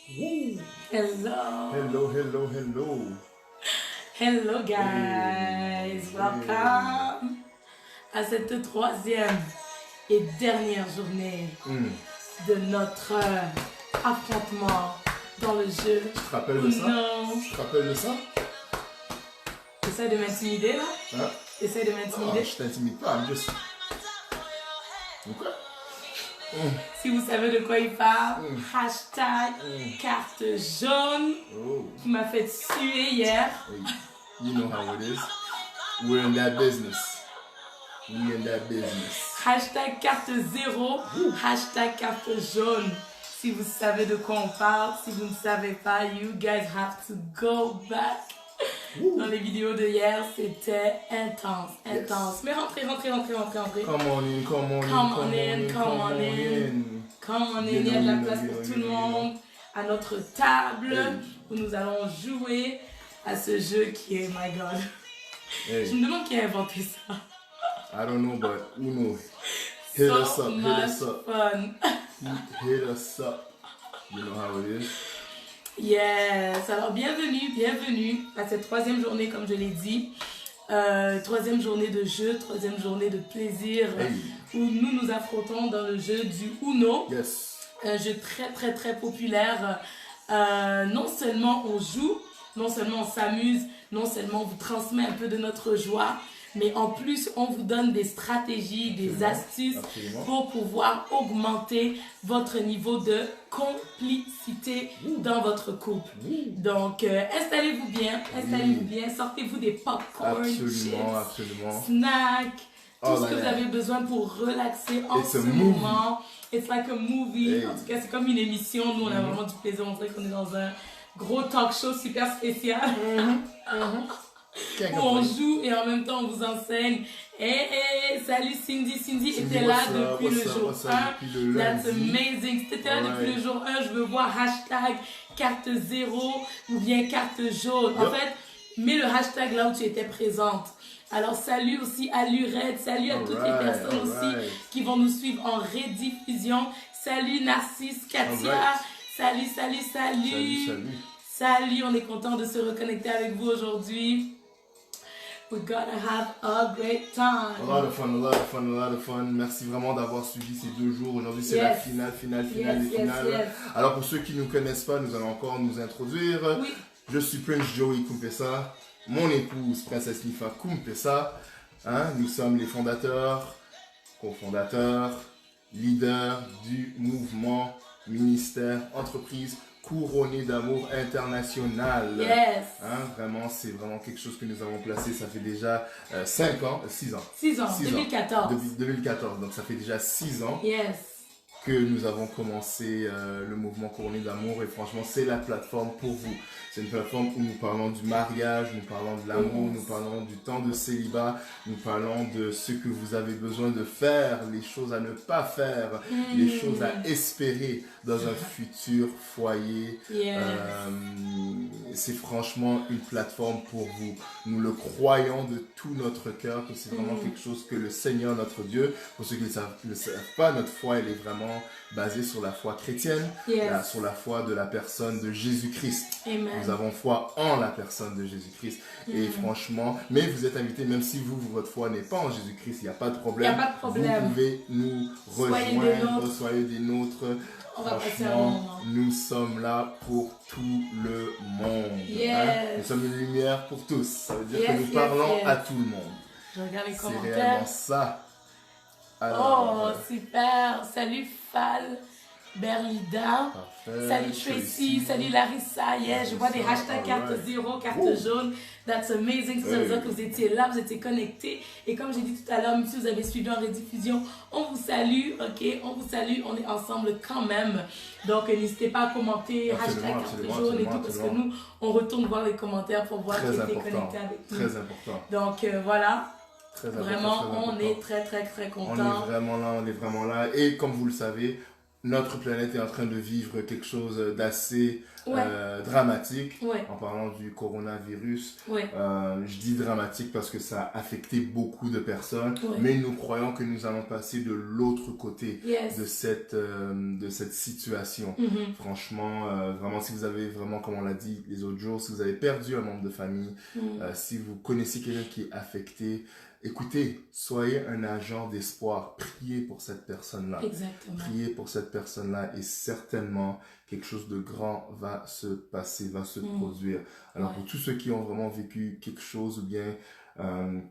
Woo. Hello. Hello, hello, hello. Hello guys. Welcome à cette troisième et dernière journée de notre affrontement dans le jeu. Tu te rappelles de ça? Non. Tu te rappelles de ça? T'essaies de m'intimider là? Hein? T'essaies de Non, m'intimider? je t'intimide pas, I'm just... Quoi? Si vous savez de quoi il parle, hashtag carte jaune qui m'a fait suer hier. Hey, you know how it is. We're in that business. We in that business. Hashtag carte zéro, hashtag carte jaune. Si vous savez de quoi on parle, si vous ne savez pas, you guys have to go back. Dans les vidéos de hier, c'était intense, intense. Yes. Mais rentrez. Come on in, come on in, Come on in, come on in. Come on in, il y a de la place pour tout le monde. À notre table, où nous allons jouer à ce jeu qui est, my God. Hey. Je me demande qui a inventé ça. I don't know, but who knows? Hit us So up, hit much us up. fun. Hit us up. You know how it is. Yes, alors bienvenue à cette troisième journée, comme je l'ai dit. Troisième journée de jeu, troisième journée de plaisir, où nous nous affrontons dans le jeu du Uno. Yes. Un jeu très populaire. Non seulement on joue, non seulement on s'amuse, non seulement on vous transmet un peu de notre joie, mais en plus on vous donne des stratégies, des astuces pour pouvoir augmenter votre niveau de complicité dans votre couple. Donc installez-vous bien, sortez-vous des popcorn, chips, snacks, tout ce que vous avez besoin pour relaxer en ce moment. It's like a movie. En tout cas, c'est comme une émission. Nous, on a vraiment du plaisir. On dirait qu'on est dans un gros talk show super spécial. Où on joue et en même temps, on vous enseigne. Salut Cindy. Cindy était là depuis le jour 1. That's amazing. C'était là depuis le jour 1. Je veux voir hashtag carte zéro ou bien carte jaune. En fait, mets le hashtag là où tu étais présente. Alors salut aussi à Lurette, salut à toutes les personnes aussi qui vont nous suivre en rediffusion. Salut Narcisse, Katia, salut. Salut, on est content de se reconnecter avec vous aujourd'hui. We're gonna have a great time. A lot of fun. Merci vraiment d'avoir suivi ces 2 jours. Aujourd'hui, c'est la finale. Alors pour ceux qui ne nous connaissent pas, nous allons encore nous introduire. Oui. Je suis Prince Joey Kumpesa. Mon épouse, Princesse Nifa Kumpesa. Nous sommes les fondateurs, cofondateurs, leaders du mouvement, ministère, entreprise Couronné d'amour international. Yes. Vraiment, c'est vraiment quelque chose que nous avons placé. Ça fait déjà 6 ans. 2014. Depuis 2014. Donc, ça fait déjà 6 ans. Yes. Que nous avons commencé le mouvement Couronné d'amour et franchement c'est la plateforme pour vous. C'est une plateforme où nous parlons du mariage, nous parlons de l'amour, nous parlons du temps de célibat, nous parlons de ce que vous avez besoin de faire, les choses à ne pas faire, les choses à espérer dans un futur foyer. C'est franchement une plateforme pour vous. Nous le croyons de tout notre cœur que c'est vraiment quelque chose que le Seigneur notre Dieu, pour ceux qui ne le savent pas, notre foi elle est vraiment basée sur la foi chrétienne, sur la foi de la personne de Jésus-Christ. Nous avons foi en la personne de Jésus-Christ. Et franchement, mais vous êtes invités, même si votre foi n'est pas en Jésus-Christ, il n'y a pas de problème. Vous pouvez nous rejoindre, soyez des nôtres. Franchement, nous sommes là pour tout le monde. Nous sommes une lumière pour tous. Ça veut dire que nous parlons à tout le monde. Je regarde les commentaires. C'est réellement ça. Alors, super. Salut Fal, Berlida. Salut Tracy, salut Larissa. Je vois des hashtags carte zéro, carte jaune. That's amazing. Ça veut dire que vous étiez là, vous étiez connectés. Et comme j'ai dit tout à l'heure, même si vous avez suivi en rediffusion, on vous salue, on vous salue. On est ensemble quand même. Donc n'hésitez pas à commenter hashtag carte jaune et tout, parce que nous, on retourne voir les commentaires pour voir qui était connecté avec nous. Très important. Donc voilà. Très vraiment, important, on est très contents. On est vraiment là. Et comme vous le savez, notre planète est en train de vivre quelque chose d'assez Ouais, dramatique. ouais, En parlant du coronavirus, ouais, je dis dramatique parce que ça a affecté beaucoup de personnes, ouais. mais nous croyons que nous allons passer de l'autre côté Yes. de cette situation. Mhm, Franchement, vraiment, si vous avez vraiment, comme on l'a dit les autres jours, si vous avez perdu un membre de famille, mhm. si vous connaissez quelqu'un qui est affecté, écoutez, soyez un agent d'espoir. Priez pour cette personne-là. Exactement. Priez pour cette personne-là et certainement quelque chose de grand va se passer, va se produire. Alors Ouais. pour tous ceux qui ont vraiment vécu quelque chose ou bien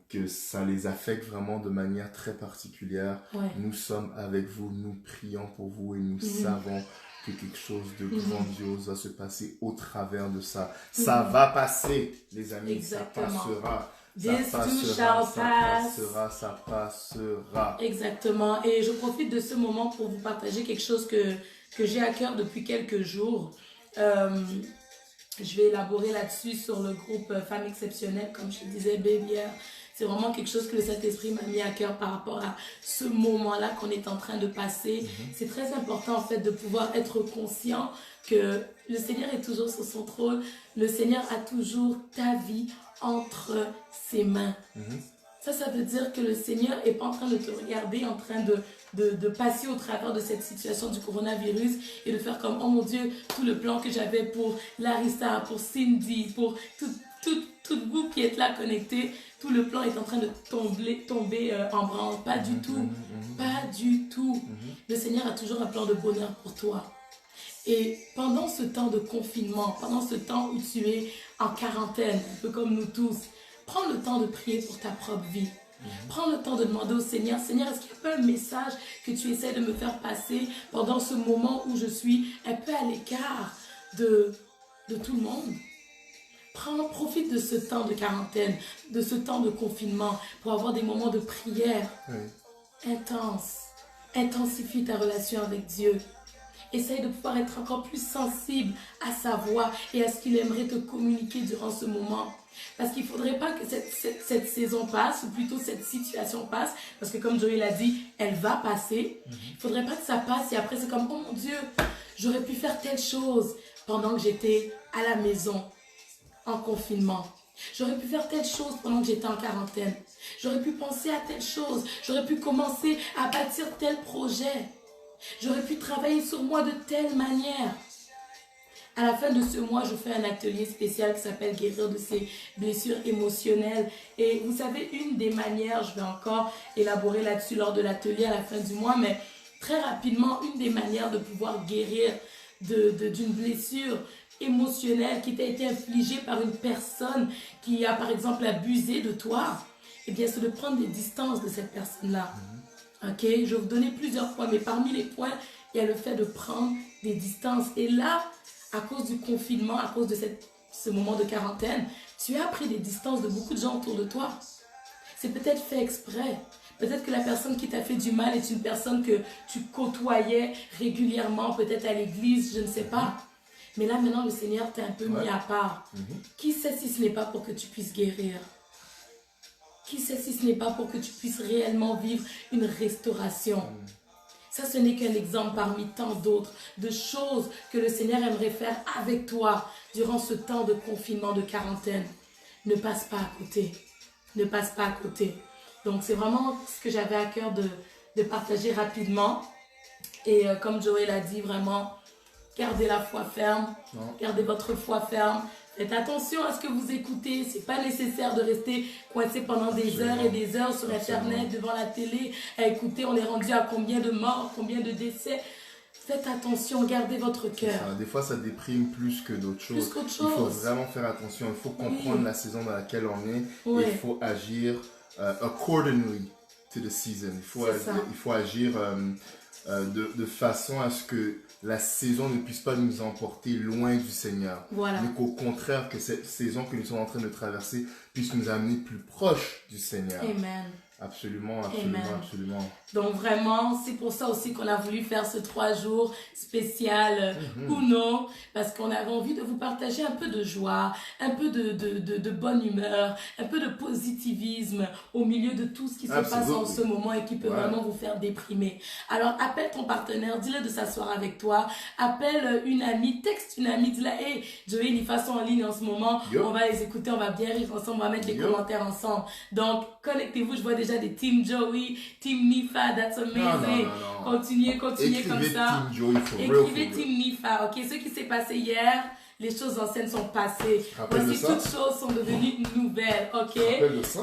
que ça les affecte vraiment de manière très particulière, Ouais. nous sommes avec vous, nous prions pour vous et nous savons que quelque chose de grandiose va se passer au travers de ça. Ça va passer, les amis, Exactement. ça passera. This too shall pass. Ça passera. Exactement. Et je profite de ce moment pour vous partager quelque chose que j'ai à cœur depuis quelques jours. Je vais élaborer là-dessus sur le groupe Femmes Exceptionnelles, comme je te disais, Baby. C'est vraiment quelque chose que le Saint-Esprit m'a mis à cœur par rapport à ce moment-là qu'on est en train de passer. C'est très important en fait de pouvoir être conscient que le Seigneur est toujours sur son trône. Le Seigneur a toujours ta vie entre ses mains. Ça veut dire que le Seigneur n'est pas en train de te regarder, en train de passer au travers de cette situation du coronavirus et de faire comme, oh mon Dieu, tout le plan que j'avais pour Larissa, pour Cindy, pour tout vous qui êtes là connectés, tout le plan est en train de tomber en branle. Pas du tout. Pas du tout. Le Seigneur a toujours un plan de bonheur pour toi. Et pendant ce temps de confinement, pendant ce temps où tu es en quarantaine, un peu comme nous tous, prends le temps de prier pour ta propre vie. Prends le temps de demander au Seigneur, Seigneur, est-ce qu'il n'y a pas un message que tu essaies de me faire passer pendant ce moment où je suis un peu à l'écart de tout le monde? Profite de ce temps de quarantaine, de ce temps de confinement pour avoir des moments de prière intenses. Intensifie ta relation avec Dieu. Essaye de pouvoir être encore plus sensible à sa voix et à ce qu'il aimerait te communiquer durant ce moment. Parce qu'il ne faudrait pas que cette saison passe, ou plutôt cette situation passe, parce que comme Joël l'a dit, elle va passer. Il ne faudrait pas que ça passe et après c'est comme, oh mon Dieu, j'aurais pu faire telle chose pendant que j'étais à la maison, en confinement. J'aurais pu faire telle chose pendant que j'étais en quarantaine. J'aurais pu penser à telle chose. J'aurais pu commencer à bâtir tel projet. J'aurais pu travailler sur moi de telle manière. À la fin de ce mois, je fais un atelier spécial qui s'appelle Guérir de ses blessures émotionnelles. Et vous savez, une des manières, je vais encore élaborer là-dessus lors de l'atelier à la fin du mois, mais très rapidement, une des manières de pouvoir guérir d'une blessure émotionnelle qui t'a été infligée par une personne qui a par exemple abusé de toi, eh bien c'est de prendre des distances de cette personne-là. Ok, je vais vous donner plusieurs points, mais parmi les points, il y a le fait de prendre des distances. Et là, à cause du confinement, à cause de ce moment de quarantaine, tu as pris des distances de beaucoup de gens autour de toi. C'est peut-être fait exprès. Peut-être que la personne qui t'a fait du mal est une personne que tu côtoyais régulièrement, peut-être à l'église, je ne sais pas. Mais là, maintenant, le Seigneur t'a un peu mis à part. Qui sait si ce n'est pas pour que tu puisses guérir? Qui sait si ce n'est pas pour que tu puisses réellement vivre une restauration? Ça, ce n'est qu'un exemple parmi tant d'autres de choses que le Seigneur aimerait faire avec toi durant ce temps de confinement, de quarantaine. Ne passe pas à côté. Ne passe pas à côté. Donc, c'est vraiment ce que j'avais à cœur de partager rapidement. Et comme Joël a dit, vraiment, gardez la foi ferme. Gardez votre foi ferme. Faites attention à ce que vous écoutez. C'est pas nécessaire de rester coincé pendant des heures et des heures sur Internet, devant la télé, à écouter on est rendu à combien de morts, combien de décès. Faites attention, gardez votre cœur. Des fois, ça déprime plus que d'autres choses. Plus qu'autre chose. Il faut vraiment faire attention. Il faut comprendre la saison dans laquelle on est. Et il faut agir accordingly to the season. Il faut agir de façon à ce que la saison ne puisse pas nous emporter loin du Seigneur. Voilà. Mais qu'au contraire, que cette saison que nous sommes en train de traverser puisse nous amener plus proche du Seigneur. Amen. Absolument, absolument, Amen. absolument. Donc vraiment, c'est pour ça aussi qu'on a voulu faire ce 3 jours spécial Uno, parce qu'on avait envie de vous partager un peu de joie, un peu de bonne humeur, un peu de positivisme au milieu de tout ce qui se passe en ce moment et qui peut vraiment vous faire déprimer. Alors appelle ton partenaire, dis-le de s'asseoir avec toi, appelle une amie, texte une amie, dis-le, hey, Joey, ils sont en ligne en ce moment, on va les écouter, on va bien rire ensemble, on va mettre des commentaires ensemble. Donc connectez-vous, je vois déjà des Team Joey, Team Nifa, that's amazing. Non. Continuez comme ça. Team Joey, Écrivez Team Nifa, ok? Ce qui s'est passé hier, les choses anciennes sont passées. Voici toutes choses sont devenues nouvelles, ok? Rappelle de ça.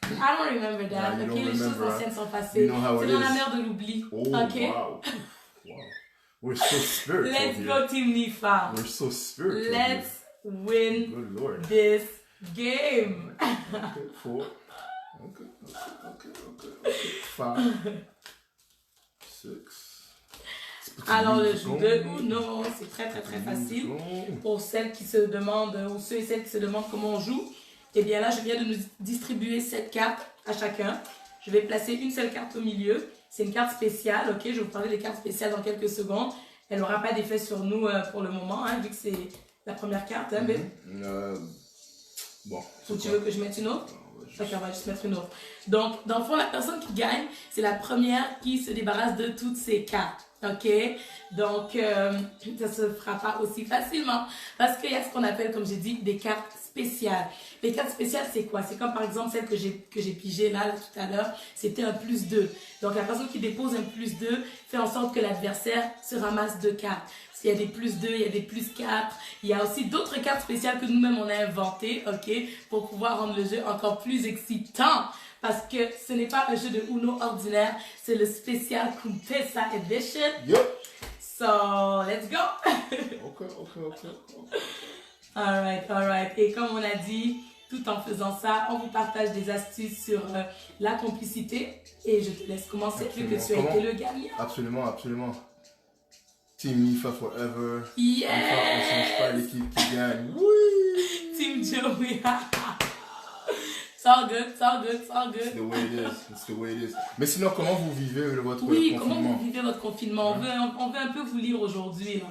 I don't remember that, ok? Les choses anciennes sont passées. C'est dans la mer de l'oubli, oh, ok? Wow. We're so spiritual. Let's go Team Nifa. We're so spiritual. Let's win this game. Okay, 4. Okay. 5. 6. Alors le jeu de Uno, c'est très facile. Pour celles qui se demandent, ou ceux et celles qui se demandent comment on joue, eh bien là je viens de nous distribuer 7 cartes à chacun. Je vais placer une seule carte au milieu. C'est une carte spéciale, ok? Je vais vous parler des cartes spéciales dans quelques secondes. Elle n'aura pas d'effet sur nous pour le moment, hein, vu que c'est la première carte, hein, Bon. Ou tu veux que je mette une autre? Ok, on va juste mettre une autre. Donc, dans le fond, la personne qui gagne, c'est la première qui se débarrasse de toutes ces cartes. Ok? Donc, ça ne se fera pas aussi facilement. Parce qu'il y a ce qu'on appelle, comme j'ai dit, des cartes spéciales. Les cartes spéciales, c'est quoi? C'est comme par exemple celle que j'ai pigée là tout à l'heure. C'était un +2. Donc, la personne qui dépose un +2 fait en sorte que l'adversaire se ramasse 2 cartes. Il y a des +2, il y a des +4. Il y a aussi d'autres cartes spéciales que nous-mêmes on a inventées, ok, pour pouvoir rendre le jeu encore plus excitant. Parce que ce n'est pas un jeu de Uno ordinaire, c'est le spécial Contessa Edition. Yep. So, let's go. Ok. Alright. Et comme on a dit, tout en faisant ça, on vous partage des astuces sur la complicité. Et je te laisse commencer vu que tu as été le gagnant. Absolument. Team Nifa forever. Yes! Nifa, on ne change pas l'équipe qui gagne. Oui! Team Joey. It's all good. It's the way it is. Mais sinon, comment vous vivez votre confinement? Oui, comment vous vivez votre confinement? On veut un peu vous lire aujourd'hui, là.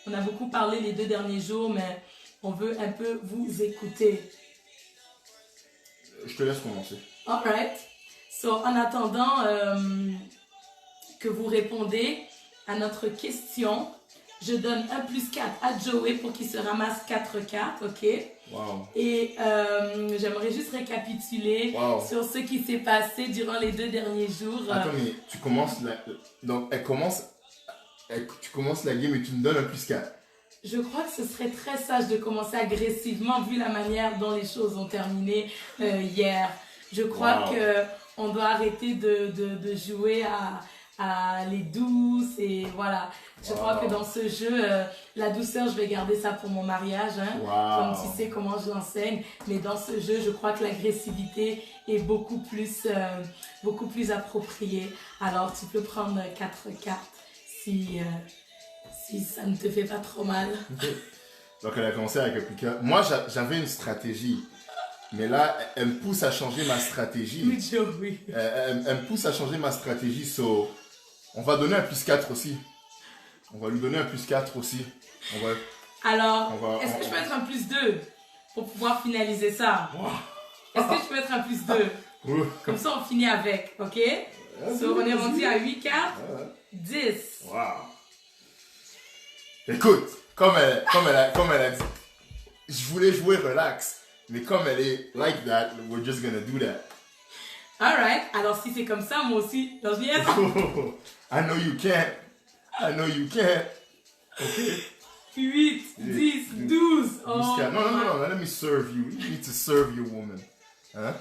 On a beaucoup parlé les 2 derniers jours, mais on veut un peu vous écouter. Je te laisse commencer. Alright. So, en attendant que vous répondez à notre question, je donne un +4 à Joey pour qu'il se ramasse 4 cartes, ok? Wow. Et j'aimerais juste récapituler sur ce qui s'est passé durant les 2 derniers jours. Attends, mais tu commences donc tu commences la game et tu me donnes un +4. Je crois que ce serait très sage de commencer agressivement vu la manière dont les choses ont terminé hier. Je crois qu'on doit arrêter de jouer à les douces et voilà. Je crois que dans ce jeu, la douceur, je vais garder ça pour mon mariage, hein, comme tu sais comment je l'enseigne. Mais dans ce jeu, je crois que l'agressivité est beaucoup plus appropriée. Alors, tu peux prendre 4 cartes si ça ne te fait pas trop mal. Donc, elle a commencé avec un +4. Moi, j'avais une stratégie. Mais là, elle me pousse à changer ma stratégie. Oui. Elle me pousse à changer ma stratégie. So, on va donner un +4 aussi. On va lui donner un +4 aussi. Alors, est-ce que je peux mettre un +2 pour pouvoir finaliser ça? Est-ce que je peux mettre un +2? Comme ça, on finit avec, ok? So, on est rendu à 8 cartes. 10. Wow. Écoute, comme elle a dit, je voulais jouer relax. Mais comme elle est like that, we're just gonna do that. Alright, alors si c'est comme ça, moi aussi, j'en viens. I know you can't. Okay. 8, 10, 12. Oh, no, let me serve you. You need to serve your woman. Hein?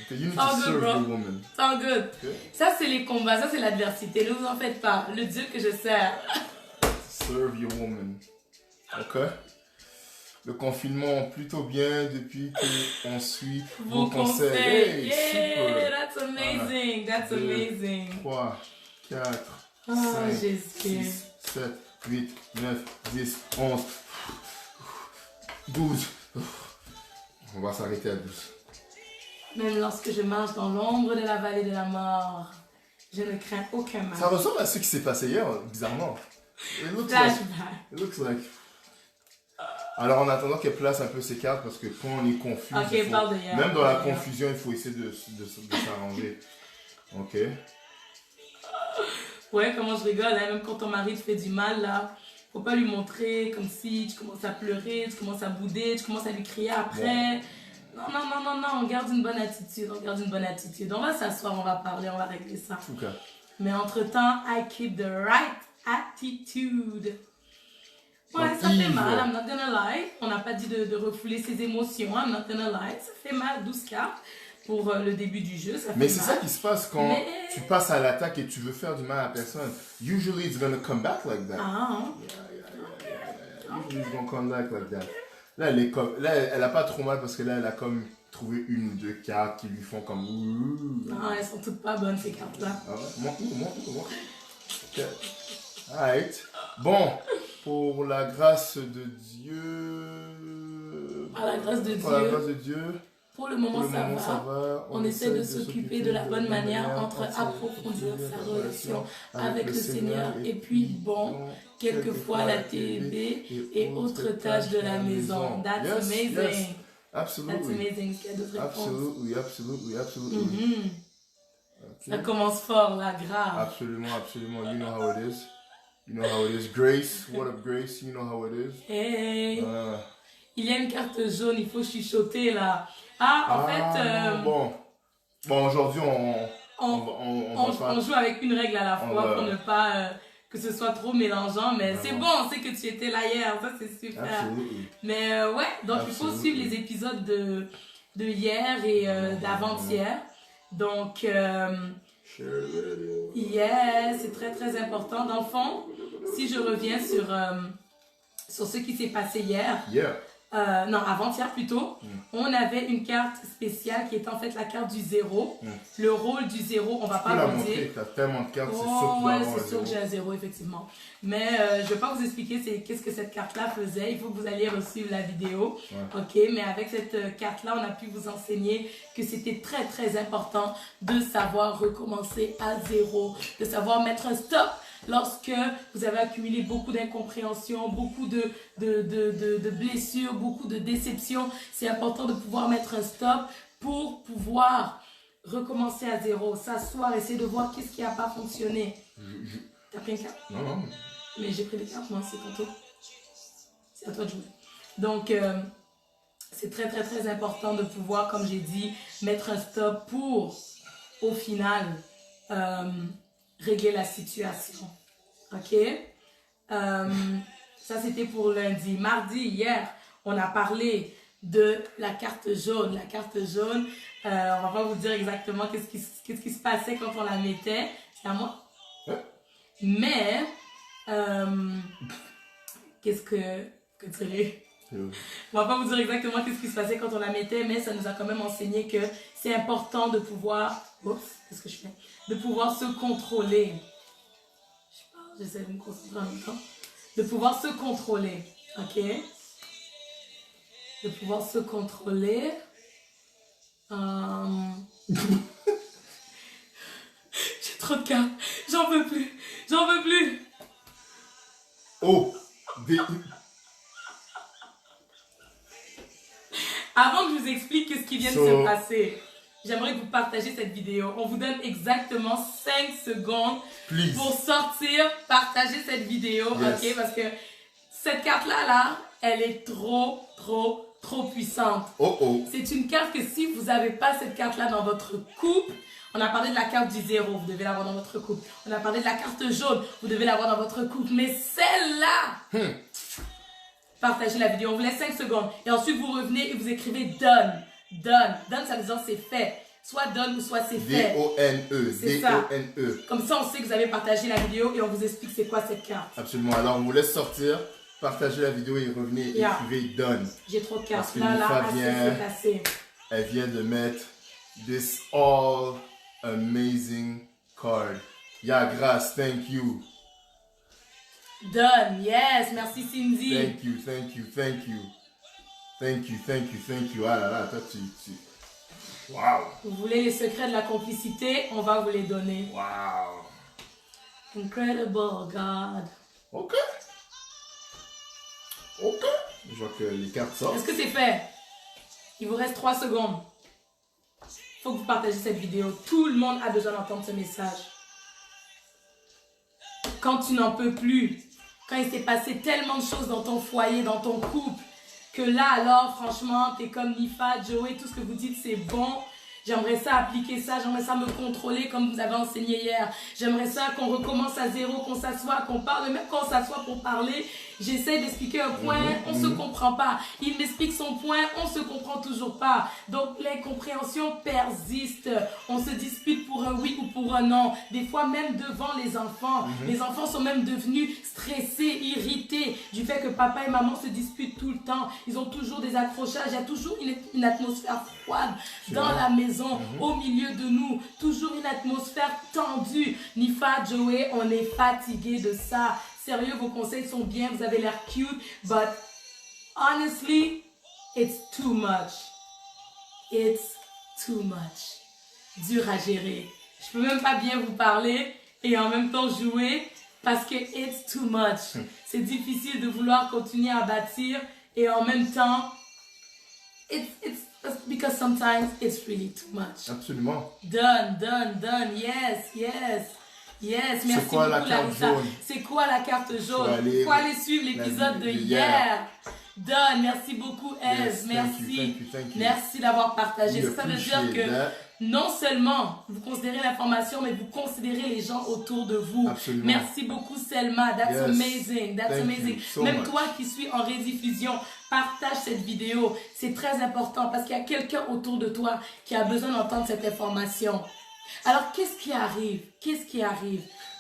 Okay, you need to serve your woman. It's all good. Okay. Ça, c'est les combats, ça, c'est l'adversité. Ne vous en faites pas. Le Dieu que je sers. Serve your woman. Ok? Le confinement plutôt bien depuis qu'on suit vos conseils. Hey, yeah, that's amazing. That's amazing. 3, 4, 5, 6, 7, 8, 9, 10, 11, 12. On va s'arrêter à 12. Même lorsque je marche dans l'ombre de la vallée de la mort, je ne crains aucun mal. Ça ressemble à ce qui s'est passé hier, bizarrement. It looks like, Flashback. it looks like. Alors en attendant qu'elle place un peu ses cartes, parce que quand on est confus, Ok, il faut- parle de hier. même dans la confusion, il faut essayer de s'arranger. Ok. Ouais, comment je rigole, hein, même quand ton mari te fait du mal, là, faut pas lui montrer comme si tu commences à pleurer, tu commences à bouder, tu commences à lui crier après. Non, non, non, non, non, on garde une bonne attitude, on garde une bonne attitude. On va s'asseoir, on va parler, on va régler ça. En tout cas. Mais entre-temps, I keep the right attitude. Ouais, Donc, ça fait Yves. mal, I'm not gonna lie. On n'a pas dit de refouler ses émotions, I'm not gonna lie. Ça fait mal, 12 cartes pour le début du jeu, ça fait Mais c'est mal. ça qui se passe quand Mais- tu passes à l'attaque et tu veux faire du mal à personne. Usually it's gonna come back like that. Ah, Usually it's gonna come back like that. Là, elle est comme, là, elle a pas trop mal parce que là, elle a comme trouvé une ou deux cartes qui lui font comme. Ouh. non, elles sont toutes pas bonnes ces cartes-là. Ah ouais? Moi. Ok. Alright. Bon, pour la grâce de Dieu. Par la grâce de Pour la Dieu, grâce de Dieu. pour le moment, Pour le ça, moment, va. ça va. On essaie de s'occuper de la bonne manière entre approfondir sa relation avec le Seigneur et puis, bon, quelquefois la TV et autres tâches de la maison. That's Yes, amazing. yes. That's Absolutely. amazing. Est-ce qu'il y a d'autres réponses? Absolutely. Mhm. Okay. Ça commence fort, là, grave. Absolument. You know how it is. Grace, what up, Grace? You know how it is. Hey, Ah. il y a une carte jaune, il faut chuchoter, là. Ah, en fait, Bon, aujourd'hui, on va pas. on joue avec une règle à la On fois va- pour ne pas que ce soit trop mélangeant, mais c'est Vraiment. bon, on sait que tu étais là hier, ça c'est super. Absolutely. Mais ouais, donc il faut Absolument. suivre les épisodes de hier et d'avant-hier. Donc, yes, c'est très très important. Dans le fond, si je reviens sur ce qui s'est passé hier, Yeah. non, avant-hier plutôt, on avait une carte spéciale qui est en fait la carte du zéro. Le rôle du zéro, on va Tu peux pas la vous dire. montrer, t'as tellement de cartes, c'est sûr que Oh, tu vas ouais, avoir un c'est sûr que zéro. j'ai un zéro, effectivement. Mais je ne vais pas vous expliquer qu'est-ce que cette carte-là faisait. Il faut que vous alliez suivre la vidéo. Ouais. Ok, mais avec cette carte-là, on a pu vous enseigner que c'était très, très important de savoir recommencer à zéro, de savoir mettre un stop lorsque vous avez accumulé beaucoup d'incompréhension, beaucoup de blessures, beaucoup de déceptions. C'est important de pouvoir mettre un stop pour pouvoir recommencer à zéro, s'asseoir, essayer de voir qu'est-ce qui n'a pas fonctionné. T'as pris une carte? Non. Mais j'ai pris des cartes, moi, c'est ton tour. C'est à toi de jouer. Donc, c'est très, très, très important de pouvoir, comme j'ai dit, mettre un stop pour, au final, régler la situation. OK? Ça, c'était pour lundi. Mardi, hier, on a parlé de la carte jaune. La carte jaune, on va pas vous dire exactement qu'est-ce qui se passait quand on la mettait. C'est à moi? Ouais. Mais, qu'est-ce que tu ris? On va pas vous dire exactement qu'est-ce qui se passait quand on la mettait, mais ça nous a quand même enseigné que c'est important de pouvoir, oups, qu'est-ce que je fais? De pouvoir se contrôler. Je parle, j'essaie de me concentrer en même temps. De pouvoir se contrôler, ok? De pouvoir se contrôler. J'ai trop de cartes, j'en peux plus. Oh! Avant que je vous explique ce qui vient de se passer, j'aimerais que vous partagiez cette vidéo. On vous donne exactement 5 secondes Please. pour sortir, partager cette vidéo, Yes. ok? Parce que cette carte-là, elle est trop puissante. Oh. C'est une carte que si vous n'avez pas cette carte-là dans votre couple, on a parlé de la carte du zéro, vous devez l'avoir dans votre couple. On a parlé de la carte jaune, vous devez l'avoir dans votre couple. Mais celle-là, partagez la vidéo, on vous laisse 5 secondes. Et ensuite, vous revenez et vous écrivez done. Done, ça veut dire c'est fait. Soit done ou soit c'est fait. D-O-N-E. C'est ça. D-O-N-E. Comme ça, on sait que vous avez partagé la vidéo et on vous explique c'est quoi cette carte. Absolument. Alors, on vous laisse sortir, partagez la vidéo et revenez et écrivez done. J'ai trop de cartes. Parce que Là, Nifa assez vient- c'est passé. Elle vient de mettre this all amazing card. Ya grâce, thank you. Done, yes, merci Cindy. Thank you. Ah là là, toi Wow. Vous voulez les secrets de la complicité? On va vous les donner. Wow. Incredible God. Ok. Ok. Je vois que les cartes sortent. Est-ce que c'est fait? Il vous reste 3 secondes. Il faut que vous partagez cette vidéo. Tout le monde a besoin d'entendre ce message. Quand tu n'en peux plus, quand il s'est passé tellement de choses dans ton foyer, dans ton couple, que là alors franchement, t'es comme Nifa, Joey, tout ce que vous dites c'est bon. J'aimerais ça appliquer ça, j'aimerais ça me contrôler comme vous avez enseigné hier. J'aimerais ça qu'on recommence à zéro, qu'on s'assoie, qu'on parle. Même quand on s'assoit pour parler, j'essaie d'expliquer un point, on ne se comprend pas. Il m'explique son point, on ne se comprend toujours pas. Donc l'incompréhension persiste. On se dispute pour un oui ou pour un non. Des fois même devant les enfants. Les enfants sont même devenus stressés, irrités du fait que papa et maman se disputent tout le temps. Ils ont toujours des accrochages, il y a toujours une atmosphère froide dans la maison. Au milieu de nous, toujours une atmosphère tendue. Nifa, Joey, on est fatigué de ça. Sérieux, vos conseils sont bien, vous avez l'air cute, but honestly, it's too much. It's too much. Dur à gérer. Je peux même pas bien vous parler et en même temps jouer parce que it's too much. C'est difficile de vouloir continuer à bâtir et en même temps, it's because sometimes it's really too much. Absolument. Done. Yes. Merci C'est quoi la beaucoup, carte Larissa. jaune? C'est quoi la carte jaune? Faut aller suivre l'épisode de hier. Done. Merci beaucoup, Ez. Yes, merci. thank you. Merci d'avoir partagé. We Ça veut dire appreciate que that. non seulement vous considérez l'information, mais vous considérez les gens autour de vous. Absolument. Merci beaucoup, Selma. That's Yes. amazing. That's Thank amazing. you so Même much. toi qui suis en rediffusion, partage cette vidéo. C'est très important parce qu'il y a quelqu'un autour de toi qui a besoin d'entendre cette information. Alors, qu'est-ce qui arrive?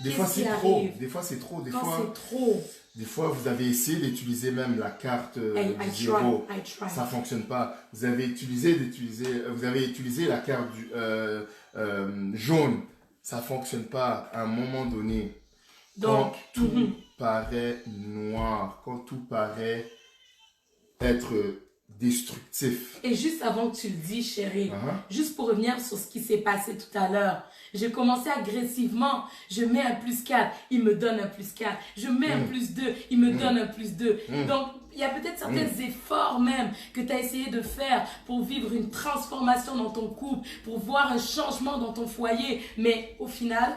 Des fois c'est trop. Des fois c'est trop. Quand c'est trop. Des fois, vous avez essayé d'utiliser même la carte du zéro. I try. Ça ne fonctionne pas. Vous avez utilisé la carte du jaune. Ça ne fonctionne pas à un moment donné. Donc, quand tout paraît noir, quand tout paraît être destructif. Et juste avant que tu le dis, chérie, juste pour revenir sur ce qui s'est passé tout à l'heure, j'ai commencé agressivement, je mets un +4, il me donne un +4, je mets un +2, il me donne un +2. Donc, il y a peut-être certains efforts même que tu as essayé de faire pour vivre une transformation dans ton couple, pour voir un changement dans ton foyer, mais au final,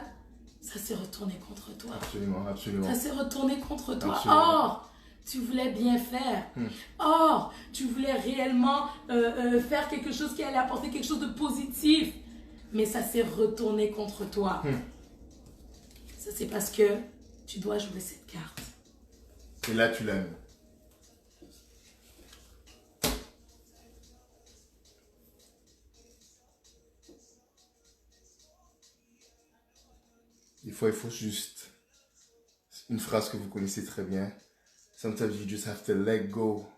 ça s'est retourné contre toi. Absolument. Ça s'est retourné contre toi. Absolument. Or, tu voulais bien faire. Or, tu voulais réellement faire quelque chose qui allait apporter quelque chose de positif. Mais ça s'est retourné contre toi. Ça, c'est parce que tu dois jouer cette carte. Et là, tu l'as mis. Des fois, il faut juste une phrase que vous connaissez très bien. Sometimes you just have to let go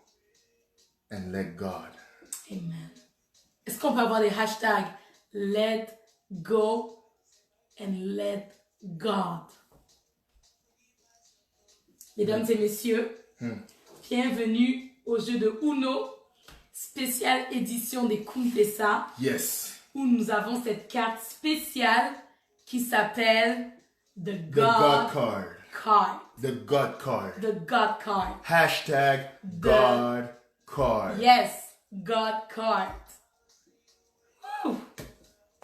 and let God. Amen. Est-ce qu'on peut avoir des hashtags let go and let God? Mesdames et messieurs, bienvenue au jeu de Uno, spéciale édition des Kumplesa. Yes. Où nous avons cette carte spéciale qui s'appelle The God Card. Card. The God Card. The God Card. Hashtag God Card. Yes, God Card. Whew.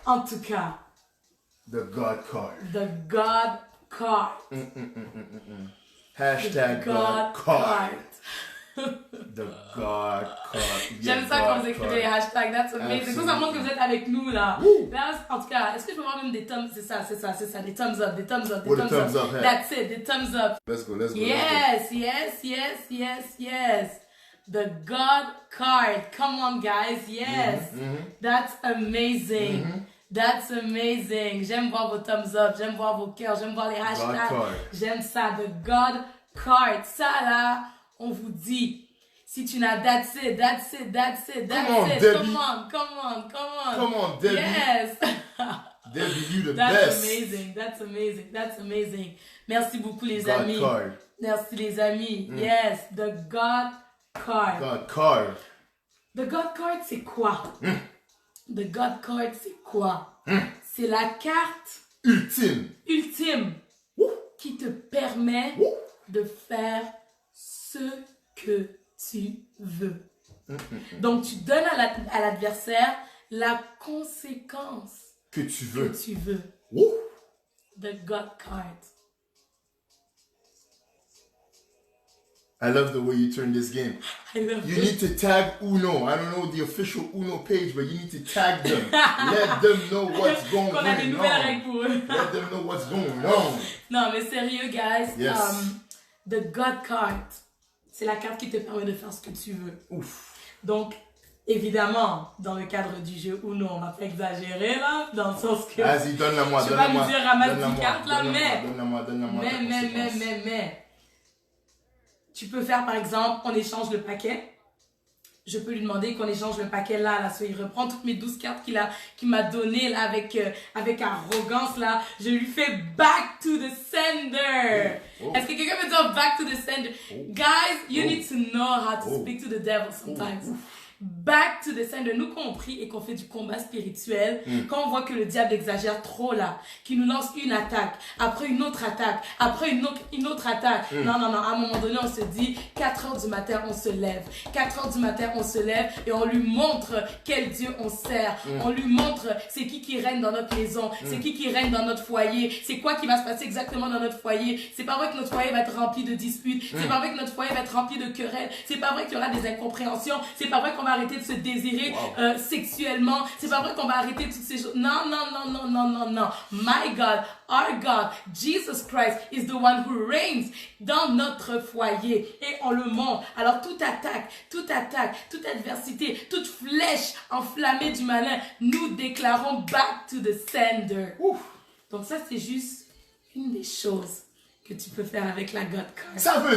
En tout cas, The God Card. The God Card. Hashtag God Card. The God Card. J'aime ça quand vous écrivez les hashtags, that's amazing. Ça montre que vous êtes avec nous là. Là, en tout cas, est-ce que je peux voir même des thumbs, c'est ça, des thumbs up, des thumbs up, des What a thumbs thumbs up. up, hey. That's it, des thumbs up. Let's go. Yes. The God card. Come on, guys. Yes. That's amazing. That's amazing. J'aime voir vos thumbs up. J'aime voir vos cœurs. J'aime voir les hashtags. J'aime ça. The God card. Ça, là, on vous dit. Si tu n'as that's it. Come on, Debbie. Yes. Debbie, you the best. That's amazing. Merci beaucoup, les amis. God card. Merci, les amis. Yes, the God card. God card. The God card, c'est quoi? The God Card, c'est quoi? C'est la carte Ultime. Qui te permet de faire ce que tu veux. Donc, tu donnes à l'adversaire la conséquence que tu veux. The God Card. I love the way you turn this game. I love You it. need to tag Uno. I don't know the official Uno page, but you need to tag them. Let them know what's going Qu'on a des nouvelles règles on. pour eux. Let them know what's going on. Non, mais sérieux, guys. Yes. The God Card, c'est la carte qui te permet de faire ce que tu veux. Ouf. Donc, évidemment, dans le cadre du jeu Uno, on va pas exagérer là, dans le sens que... Vas-y, donne-la-moi. Je vais pas nous dire ramasse 10 cartes là, Donne-la-moi. Mais. Tu peux faire par exemple, on échange le paquet. Je peux lui demander qu'on échange le paquet là, soit il reprend toutes mes 12 cartes qu'il m'a données là avec arrogance là. Je lui fais back to the sender. Est-ce que quelqu'un peut dire back to the sender? Guys, you need to know how to speak to the devil sometimes. Back to the sender. Nous, quand on prie et qu'on fait du combat spirituel, quand on voit que le diable exagère trop là, qu'il nous lance une attaque, après une autre attaque, après une autre attaque. Non, à un moment donné, on se dit, 4 heures du matin, on se lève. 4 heures du matin, on se lève et on lui montre quel Dieu on sert. On lui montre c'est qui règne dans notre maison, c'est qui règne dans notre foyer, c'est quoi qui va se passer exactement dans notre foyer. C'est pas vrai que notre foyer va être rempli de disputes, c'est pas vrai que notre foyer va être rempli de querelles, c'est pas vrai qu'il y aura des incompréhensions, c'est pas vrai qu'on va arrêter de se désirer sexuellement, c'est pas vrai qu'on va arrêter toutes ces choses. Non. My God, our God, Jesus Christ is the one who reigns dans notre foyer et on le montre. Alors toute attaque, toute adversité, toute flèche enflammée du malin, nous déclarons back to the sender. Donc ça c'est juste une des choses que tu peux faire avec la God Card. Ça veut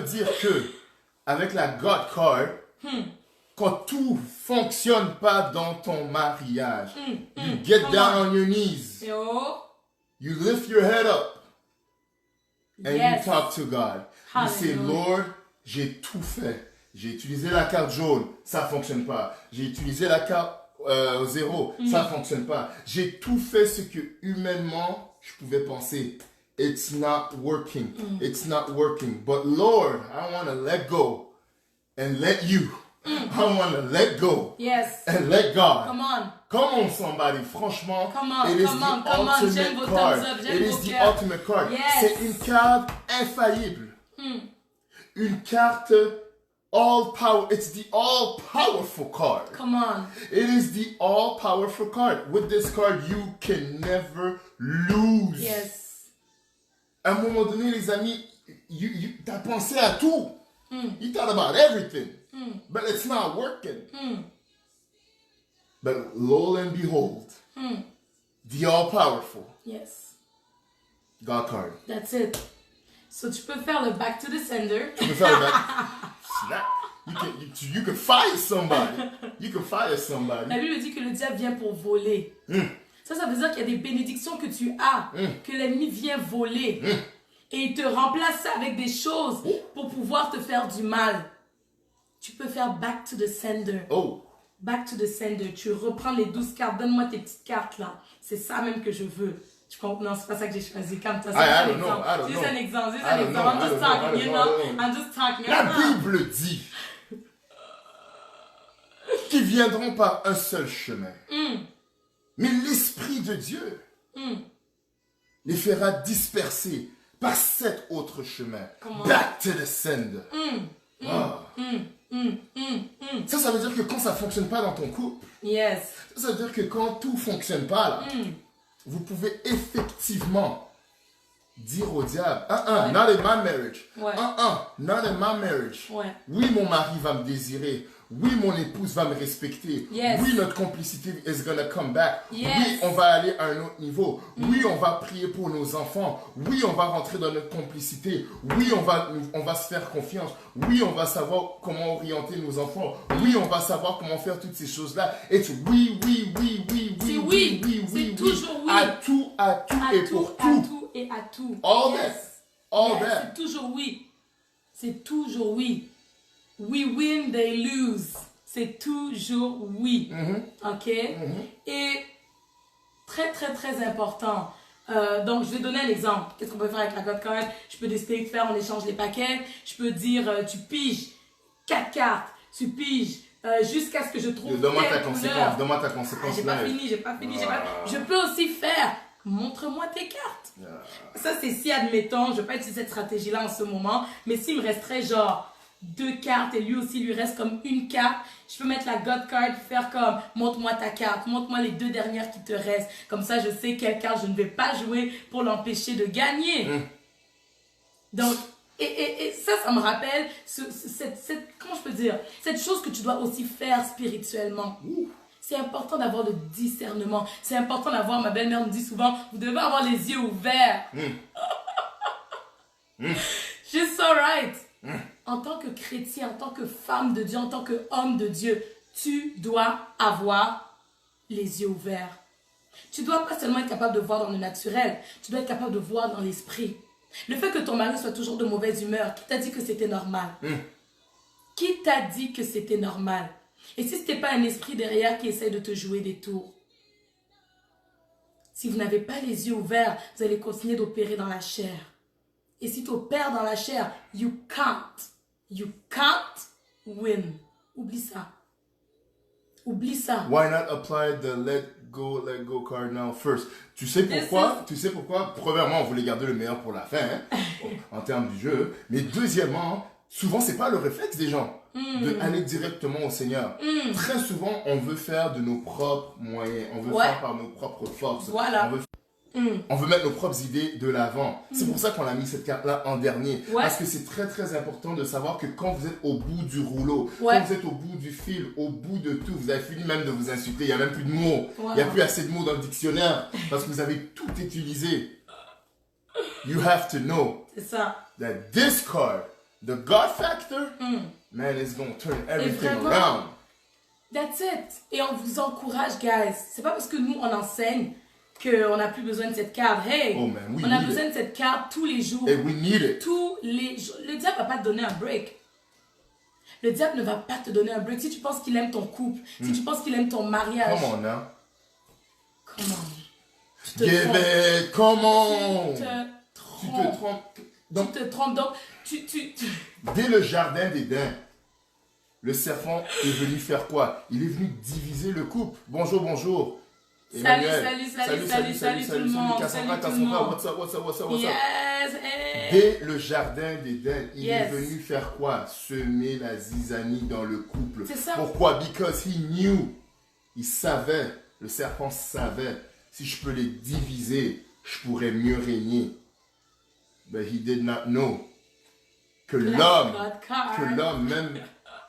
dire que avec la God Card, quand tout fonctionne pas dans ton mariage, you get down on your knees, you lift your head up, and you talk to God. You say, Lord, j'ai tout fait. J'ai utilisé la carte jaune, ça fonctionne pas. J'ai utilisé la carte 0, ça fonctionne pas. J'ai tout fait ce que humainement je pouvais penser. It's not working. It's not working. But Lord, I want to let go and let you. I want to let go and let God. Come on, somebody. Franchement, it is the ultimate card. It is the ultimate card. C'est une carte infaillible. Une carte all power. It's the all powerful card. It is the all powerful card. With this card, you can never lose. À un moment donné, les amis, t'as pensé à tout. You thought about everything. But it's not working. But lo and behold, the all-powerful God card. That's it. So tu peux faire le back to the sender. Tu peux faire le back. Snap. You can fire somebody. You can fire somebody. La Bible dit que le diable vient pour voler. Ça veut dire qu'il y a des bénédictions que tu as, que l'ennemi vient voler. Et il te remplace ça avec des choses pour pouvoir te faire du mal. Tu peux faire back to the sender. Back to the sender. Tu reprends les 12 cartes. Donne-moi tes petites cartes là. C'est ça même que je veux. Tu comprends? Non, c'est pas ça que j'ai choisi. Calme-toi. C'est juste un exemple. I'm just talking. La Bible dit qu'ils viendront par un seul chemin. Mais l'Esprit de Dieu les fera disperser par 7 autres chemins. Back to the sender. Ça veut dire que quand ça ne fonctionne pas dans ton couple, ça veut dire que quand tout ne fonctionne pas, là, vous pouvez effectivement dire au diable, not in my marriage. Not in my marriage. Oui, mon mari va me désirer. Oui, mon épouse va me respecter. Oui, notre complicité is gonna come back. Oui, on va aller à un autre niveau. Oui, on va prier pour nos enfants. Oui, on va rentrer dans notre complicité. Oui, on va se faire confiance. Oui, on va savoir comment orienter nos enfants. Oui, on va savoir comment faire toutes ces choses-là. Et oui. C'est toujours oui. À tout et pour tout. Et à tout. All that. C'est toujours oui. C'est toujours oui. We win, they lose. c'est toujours oui. OK? Et très, très, très important. Donc, je vais donner un exemple. Qu'est-ce qu'on peut faire avec la God Card? Je peux décider de faire, on échange les paquets. Je peux dire, tu piges 4 cartes. Tu piges jusqu'à ce que je trouve Donne-moi ta telle conséquence. couleur. Donne-moi ta conséquence. J'ai pas fini. Je peux aussi faire, montre-moi tes cartes. Ça, c'est si, admettons, je ne vais pas utiliser cette stratégie-là en ce moment, mais s'il me resterait genre 2 cartes et lui aussi, il lui reste comme une carte, je peux mettre la God Card, faire comme, montre-moi ta carte, montre-moi les 2 dernières qui te restent. Comme ça, je sais quelle carte je ne vais pas jouer pour l'empêcher de gagner. Donc, et ça me rappelle, comment je peux dire, cette chose que tu dois aussi faire spirituellement. C'est important d'avoir le discernement. C'est important d'avoir, ma belle-mère me dit souvent, vous devez avoir les yeux ouverts. She's so right. En tant que chrétien, en tant que femme de Dieu, en tant qu'homme de Dieu, tu dois avoir les yeux ouverts. Tu dois pas seulement être capable de voir dans le naturel, tu dois être capable de voir dans l'esprit. Le fait que ton mari soit toujours de mauvaise humeur, qui t'a dit que c'était normal? Qui t'a dit que c'était normal? Et si ce n'était pas un esprit derrière qui essaie de te jouer des tours? Si vous n'avez pas les yeux ouverts, vous allez continuer d'opérer dans la chair. Et si tu opères dans la chair, you can't win. Oublie ça. Oublie ça. Why not apply the let go card now first? Tu sais pourquoi? Tu sais pourquoi? Premièrement, on voulait garder le meilleur pour la fin, hein, en termes du jeu. Mais deuxièmement, souvent, c'est pas le réflexe des gens d'aller directement au Seigneur. Très souvent, on veut faire de nos propres moyens. On veut faire par nos propres forces. Voilà. On veut mettre nos propres idées de l'avant. C'est pour ça qu'on a mis cette carte-là en dernier. Parce que c'est très très important de savoir que quand vous êtes au bout du rouleau, quand vous êtes au bout du fil, au bout de tout, vous avez fini même de vous insulter. Il n'y a même plus de mots. Il n'y a plus assez de mots dans le dictionnaire. Parce que vous avez tout utilisé. You have to know that this card, the God factor, man, is going to turn everything around. That's it. Et on vous encourage, guys. C'est pas parce que nous, on enseigne qu'on n'a plus besoin de cette carte. Hey, on a besoin de cette carte tous les jours. And we need it. Tous les jours. Le diable ne va pas te donner un break. Le diable ne va pas te donner un break. Si tu penses qu'il aime ton couple, si tu penses qu'il aime ton mariage. Come on now. Come on. Give it. Come on. Tu Tu te trompes. Donc, tu te trompes. Donc, Dès le jardin d'Éden, le serpent est venu faire quoi? Il est venu diviser le couple. Bonjour, bonjour. Salut tout le monde. What's up? Yes, Dès le jardin d'Éden, il est venu faire quoi? Semer la zizanie dans le couple. C'est ça. Pourquoi? Because he knew. Il savait, le serpent savait, si je peux les diviser, je pourrais mieux régner. But he did not know que l'homme,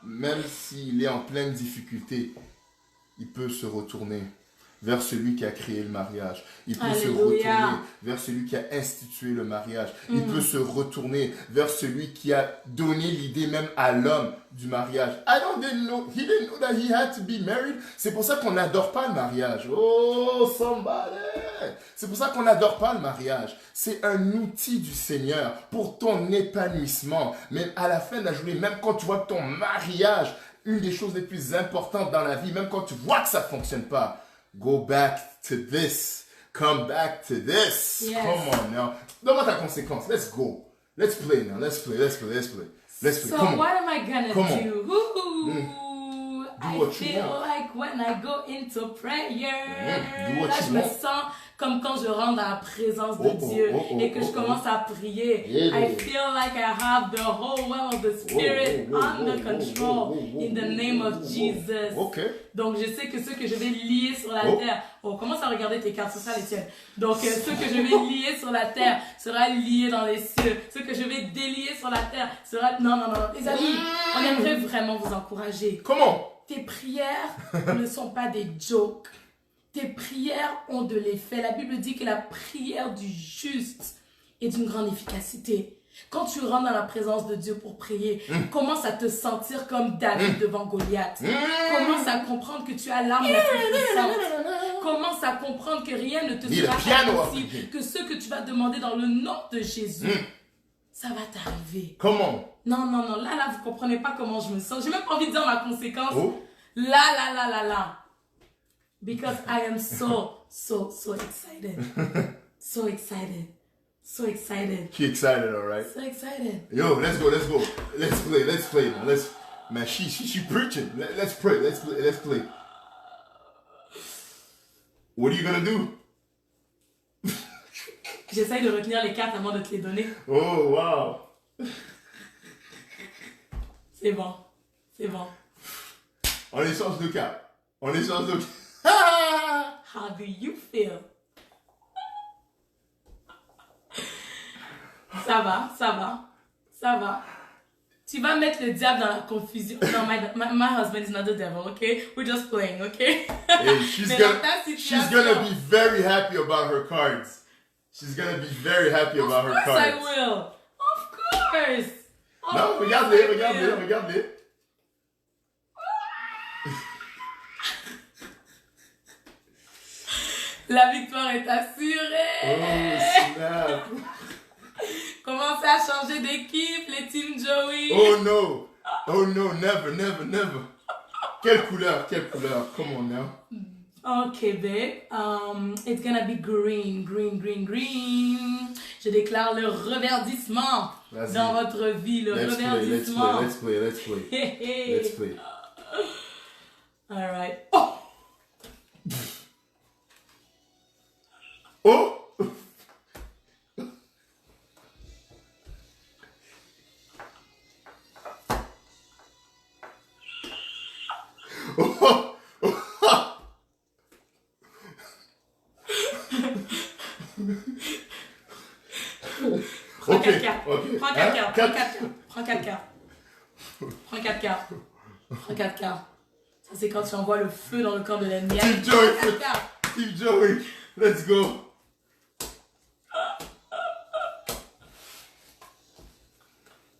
même s'il est en pleine difficulté, il peut se retourner vers celui qui a créé le mariage. Il peut se retourner vers celui qui a institué le mariage. Il peut se retourner vers celui qui a donné l'idée même à l'homme du mariage. He didn't know that he had to be married. C'est pour ça qu'on n'adore pas le mariage. Oh, somebody! C'est pour ça qu'on n'adore pas le mariage. C'est un outil du Seigneur pour ton épanouissement. Mais à la fin de la journée, même quand tu vois que ton mariage, une des choses les plus importantes dans la vie, même quand tu vois que ça ne fonctionne pas, go back to this. Come back to this. Yes. Come on now. Donne-moi ta conséquence. Let's go. Let's play now. Let's play. So Come what on. am I gonna Come on. do? I what you feel want. like when I go into prayer, Do what là you je me want. sens comme quand je rentre dans la présence de Dieu et que je commence à prier. I feel like I have the whole well of the Spirit under control in the name of Jesus. Donc je sais que ce que je vais lier sur la terre, commence à regarder tes cartes, c'est ça les tiennes. Donc ce que je vais lier sur la terre sera lié dans les cieux. Ce que je vais délier sur la terre sera... Non. Les amis, on aimerait vraiment vous encourager. Comment? Tes prières ne sont pas des jokes. Tes prières ont de l'effet. La Bible dit que la prière du juste est d'une grande efficacité. Quand tu rentres dans la présence de Dieu pour prier, commence à te sentir comme David devant Goliath. Commence à comprendre que tu as l'arme la plus puissante. Commence à comprendre que rien ne te sera impossible. Que ce que tu vas demander dans le nom de Jésus, ça va t'arriver. Comment? Non. Là, vous comprenez pas comment je me sens. J'ai même pas envie de dire ma conséquence. La, la, la, la, la. Because I am so excited. So excited. So excited. She excited, all right? So excited. Yo, let's go. Let's play now. Man, she preaching. Let's pray. Let's play. What are you gonna do? J'essaye de retenir les cartes avant de te les donner. Oh, wow. C'est bon. C'est bon. On échange de cartes. On échange de cartes. How do you feel? Ça va. Tu vas mettre le diable dans la confusion. Non, my husband is not the devil, okay? We're just playing, okay? Hey, she's gonna be very happy about her cards. She's gonna be very happy about her cards. Of course I will. Of course. Non, regardez. La victoire est assurée. Oh, snap. Commencez à changer d'équipe, les Team Joey. Oh no, never. Quelle couleur. Come on now. Okay, babe. It's gonna be green. Je déclare le reverdissement dans votre vie, reverdissement. Let's play. All right. Oh! Prends 4 cartes. Prends 4 cartes. Ça, c'est quand tu envoies le feu dans le camp de l'ennemi. Team Joey, let's go.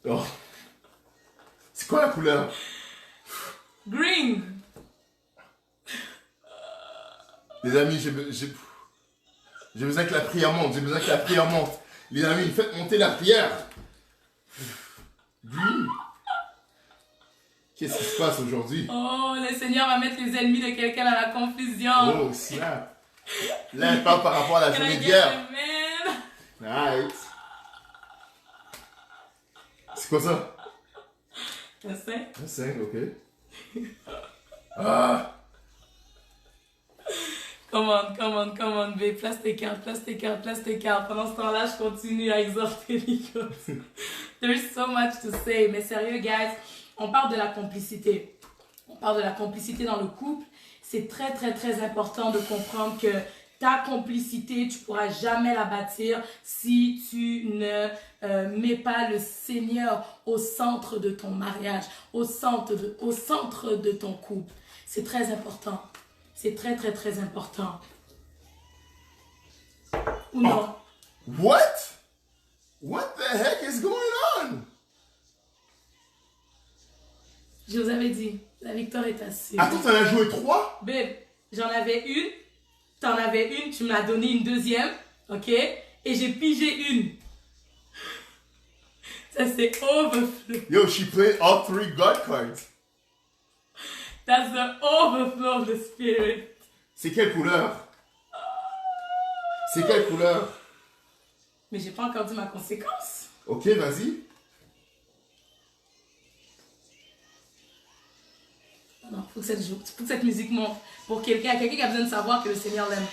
Oh. C'est quoi la couleur? Green. Les amis, j'ai besoin que la prière monte. Les amis, faites monter la prière. Green. Qu'est-ce qui se passe aujourd'hui? Oh, le Seigneur va mettre les ennemis de quelqu'un dans la confusion. Oh, snap. Là, elle parle par rapport à la journée d'hier. Nice. C'est quoi ça? Un 5. Un 5, ok. Ah! Come on, babe. Place tes cartes. Pendant ce temps-là, je continue à exhorter Nikos. There's so much to say. Mais sérieux, guys, on parle de la complicité. On parle de la complicité dans le couple. C'est très, très, très important de comprendre que ta complicité, tu ne pourras jamais la bâtir si tu ne mets pas le Seigneur au centre de ton mariage, au centre de ton couple. C'est très important. C'est très, très, très important. Ou non? Oh. What? What the heck is going on? Je vous avais dit, la victoire est assurée. Attends, t'en as joué 3? Babe, j'en avais une. T'en avais une, tu me l'as donné une deuxième. Ok? Et j'ai pigé une. Ça, c'est overflow. Yo, she played all 3 God cards. That's the overflow of the spirit. C'est quelle couleur? Mais j'ai pas encore dit ma conséquence. Ok, vas-y. Non, faut que cette musique monte. Pour quelqu'un qui a besoin de savoir que le Seigneur l'aime.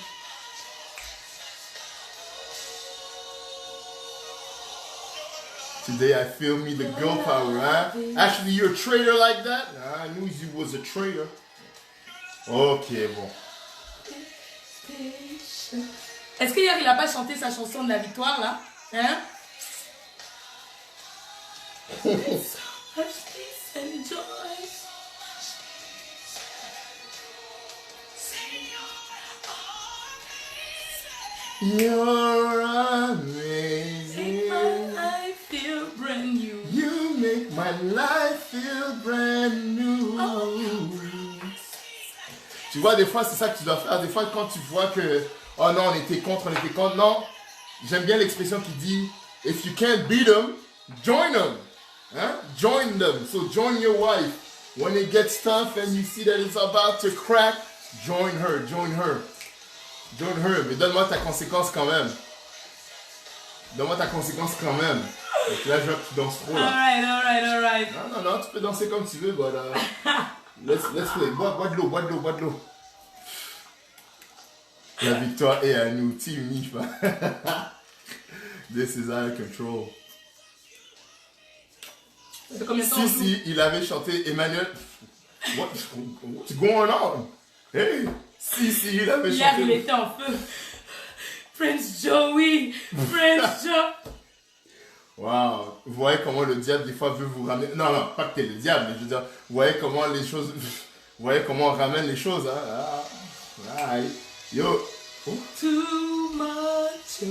Today I feel me the girl power, huh? Actually, you're a traitor like that? I knew you was a traitor. Ok, bon. Est-ce qu'hier, il n'a pas chanté sa chanson de la victoire, là? Hein? You're amazing. Make my life feel brand new. You make my life feel brand new. Oh. Tu vois, des fois, c'est ça que tu dois faire. Des fois, quand tu vois que, oh non, on était contre. Non, j'aime bien l'expression qui dit, if you can't beat them, join them. Hein? Join them. So join your wife When it gets tough and you see that it's about to crack, join her, join her. Join her, mais donne-moi ta conséquence quand même. Donne-moi ta conséquence quand même. Donc là, je vois que tu danses trop là. Alright. Non, tu peux danser comme tu veux, but let's play. Bois de l'eau. La victoire est à nous, team Nifa. This is out of control. Si, il avait chanté Emmanuel. What's going on? Hey, si, il avait chanté. Hier, il était en feu. Prince Joey. Wow. Vous voyez comment le diable, des fois, veut vous ramener. Non, pas que t'es le diable, mais je veux dire, vous voyez comment les choses. Vous voyez comment on ramène les choses, hein? Right. Yo. Oh. Too much,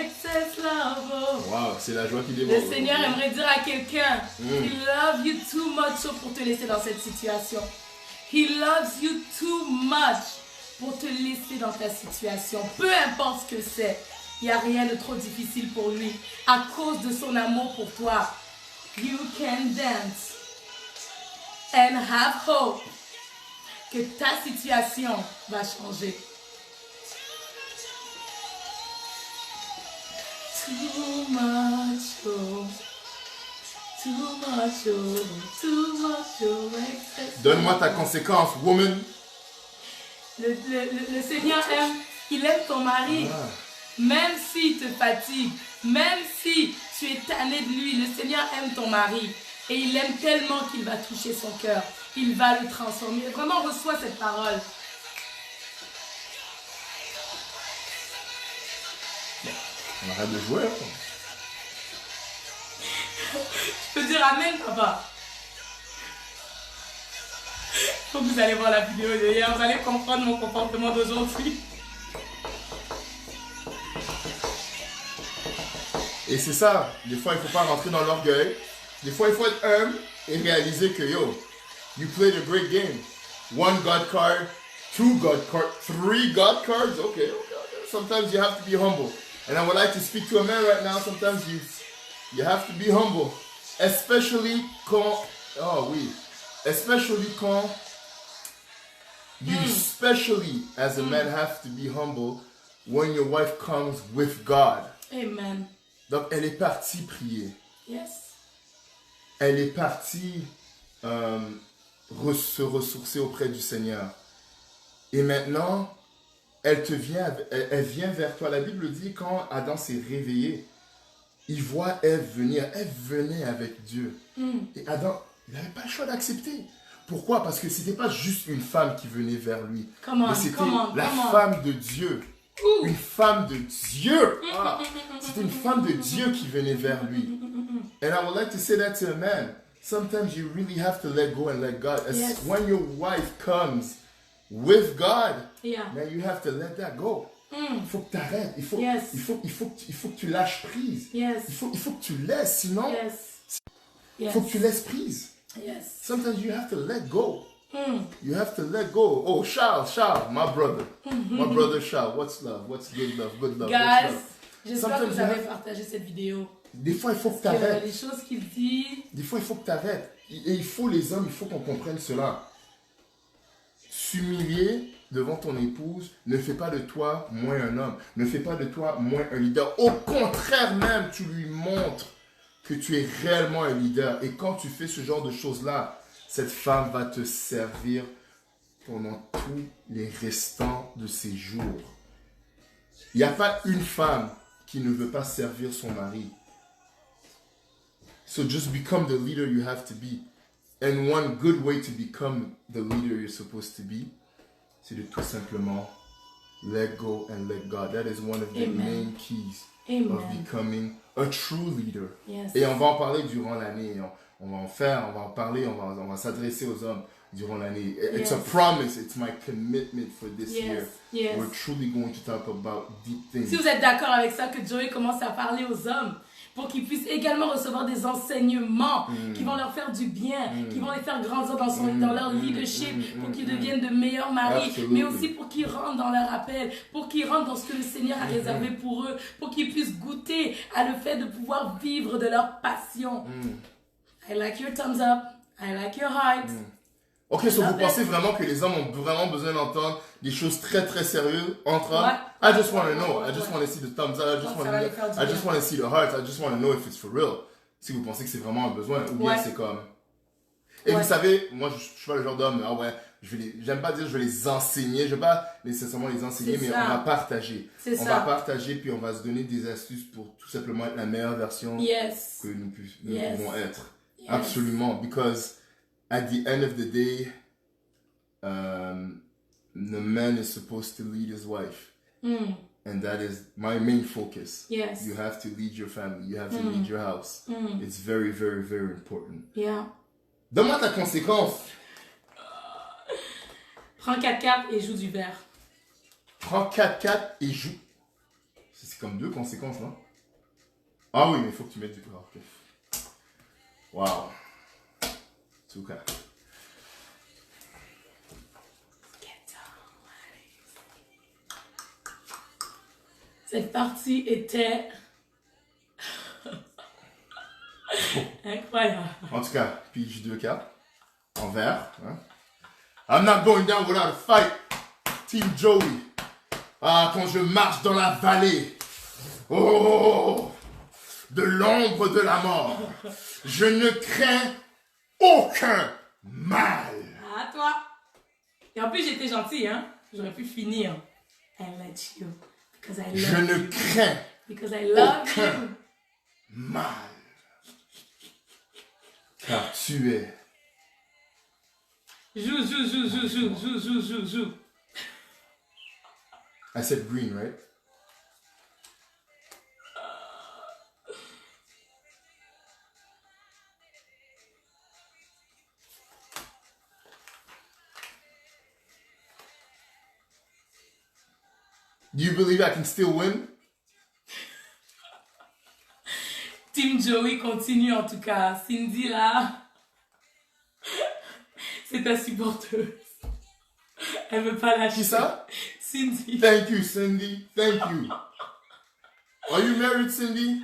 excess love. Wow, c'est la joie qui déborde. Le Seigneur aimerait dire à quelqu'un, He loves you too much pour te laisser dans cette situation. He loves you too much pour te laisser dans ta situation. Peu importe ce que c'est, il n'y a rien de trop difficile pour lui. À cause de son amour pour toi, you can dance and have hope que ta situation va changer. Too much, excess. Donne-moi ta conséquence, woman. Le Seigneur il aime ton mari. Même s'il te fatigue, même si tu es tanné de lui, le Seigneur aime ton mari. Et il aime tellement qu'il va toucher son cœur. Il va le transformer. Vraiment, reçois cette parole. On arrête de jouer. Je peux dire amen, papa. Donc vous allez voir la vidéo de hier, vous allez comprendre mon comportement d'aujourd'hui. Et c'est ça, des fois il ne faut pas rentrer dans l'orgueil. Des fois il faut être humble et réaliser que yo, you played a great game. 1 God card, 2 God cards, 3 God cards. Okay. Sometimes you have to be humble. And I would like to speak to a man right now. Sometimes you have to be humble. Especially quand, you especially as a man have to be humble when your wife comes with God. Amen. Donc elle est partie prier. Yes. Elle est partie se ressourcer auprès du Seigneur. Et maintenant, elle vient vers toi. La Bible dit quand Adam s'est réveillé, il voit Ève venir. Ève venait avec Dieu. Et Adam, il n'avait pas le choix d'accepter. Pourquoi? Parce que ce n'était pas juste une femme qui venait vers lui. Mais c'était la femme de Dieu. Une femme de Dieu. C'était une femme de Dieu qui venait vers lui. And I would like to say that to a man. Sometimes you really have to let go and let God. Yes. When your wife comes with God, Yeah. then you have to let that go. Il faut que tu arrêtes. Il faut que tu lâches prise. Yes. Il faut que tu laisses. Sinon, il faut que tu laisses prise. Yes. Sometimes you have to let go. You have to let go. Oh, Charles, my brother. My brother Charles. What's love? What's good love? Good love. Guys, j'espère que vous avez partagé cette vidéo. Des fois, il faut que tu arrêtes. Les choses qu'il dit. Des fois, il faut que tu arrêtes. Et il faut, les hommes, il faut qu'on comprenne cela. S'humilier devant ton épouse ne fait pas de toi moins un homme. Ne fait pas de toi moins un leader. Au contraire même, tu lui montres que tu es réellement un leader. Et quand tu fais ce genre de choses-là, cette femme va te servir pendant tous les restants de ses jours. Il n'y a pas une femme qui ne veut pas servir son mari. So just become the leader you have to be. And one good way to become the leader you're supposed to be, c'est de tout simplement let go and let God. That is one of the main keys of becoming a true leader. Yes. Et on va en parler durant l'année. On va en parler, on va s'adresser aux hommes durant l'année. It's a promise, it's my commitment for this year. Yes. We're truly going to talk about deep things. Si vous êtes d'accord avec ça, que Joey commence à parler aux hommes, pour qu'ils puissent également recevoir des enseignements qui vont leur faire du bien, qui vont les faire grandir dans leur leadership, pour qu'ils deviennent de meilleurs maris, mais aussi pour qu'ils rentrent dans leur appel, pour qu'ils rentrent dans ce que le Seigneur a réservé pour eux, pour qu'ils puissent goûter à le fait de pouvoir vivre de leur passion. I like your thumbs up. I like your heart. Ok, so vous pensez vraiment que les hommes ont vraiment besoin d'entendre des choses très très sérieuses entre hommes? I just want to know. I just want to see the thumbs up. I just want to see the hearts. I just want to know if it's for real. Si vous pensez que c'est vraiment un besoin, ou bien c'est comme... Et vous savez, moi je suis pas le genre d'homme, ah ouais, j'aime pas dire je vais les enseigner, je vais pas nécessairement les enseigner, mais on va partager. On va partager, puis on va se donner des astuces pour tout simplement être la meilleure version que nous pouvons être. Absolument, because at the end of the day, the man is supposed to lead his wife. And that is my main focus. Yes. You have to lead your family. You have to lead your house. It's very, very, very important. Yeah. Donne-moi ta conséquence. Prends 4 cartes et joue du verre. Prends 4 cartes et joue. C'est comme 2 conséquences, non? Ah oui, mais il faut que tu mettes du... Oh, ok. Wow. Tout cas. Cette partie était incroyable. En tout cas, pige 2 cartes. En vert. Hein? I'm not going down without a fight. Team Joey. Ah, quand je marche dans la vallée. Oh, de l'ombre de la mort. Je ne crains aucun mal. À toi. Et en plus, j'étais gentille, hein. J'aurais pu finir. I let you. Because I love je ne crains because I love aucun you. mal. Car tu es. Joue. I said green, right? Do you believe I can still win? Team Joey continue en tout cas. Cindy là, c'est ta supporteuse. Elle veut pas lâcher. Qui ça? Cindy. Thank you, Cindy. Thank you. Are you married, Cindy?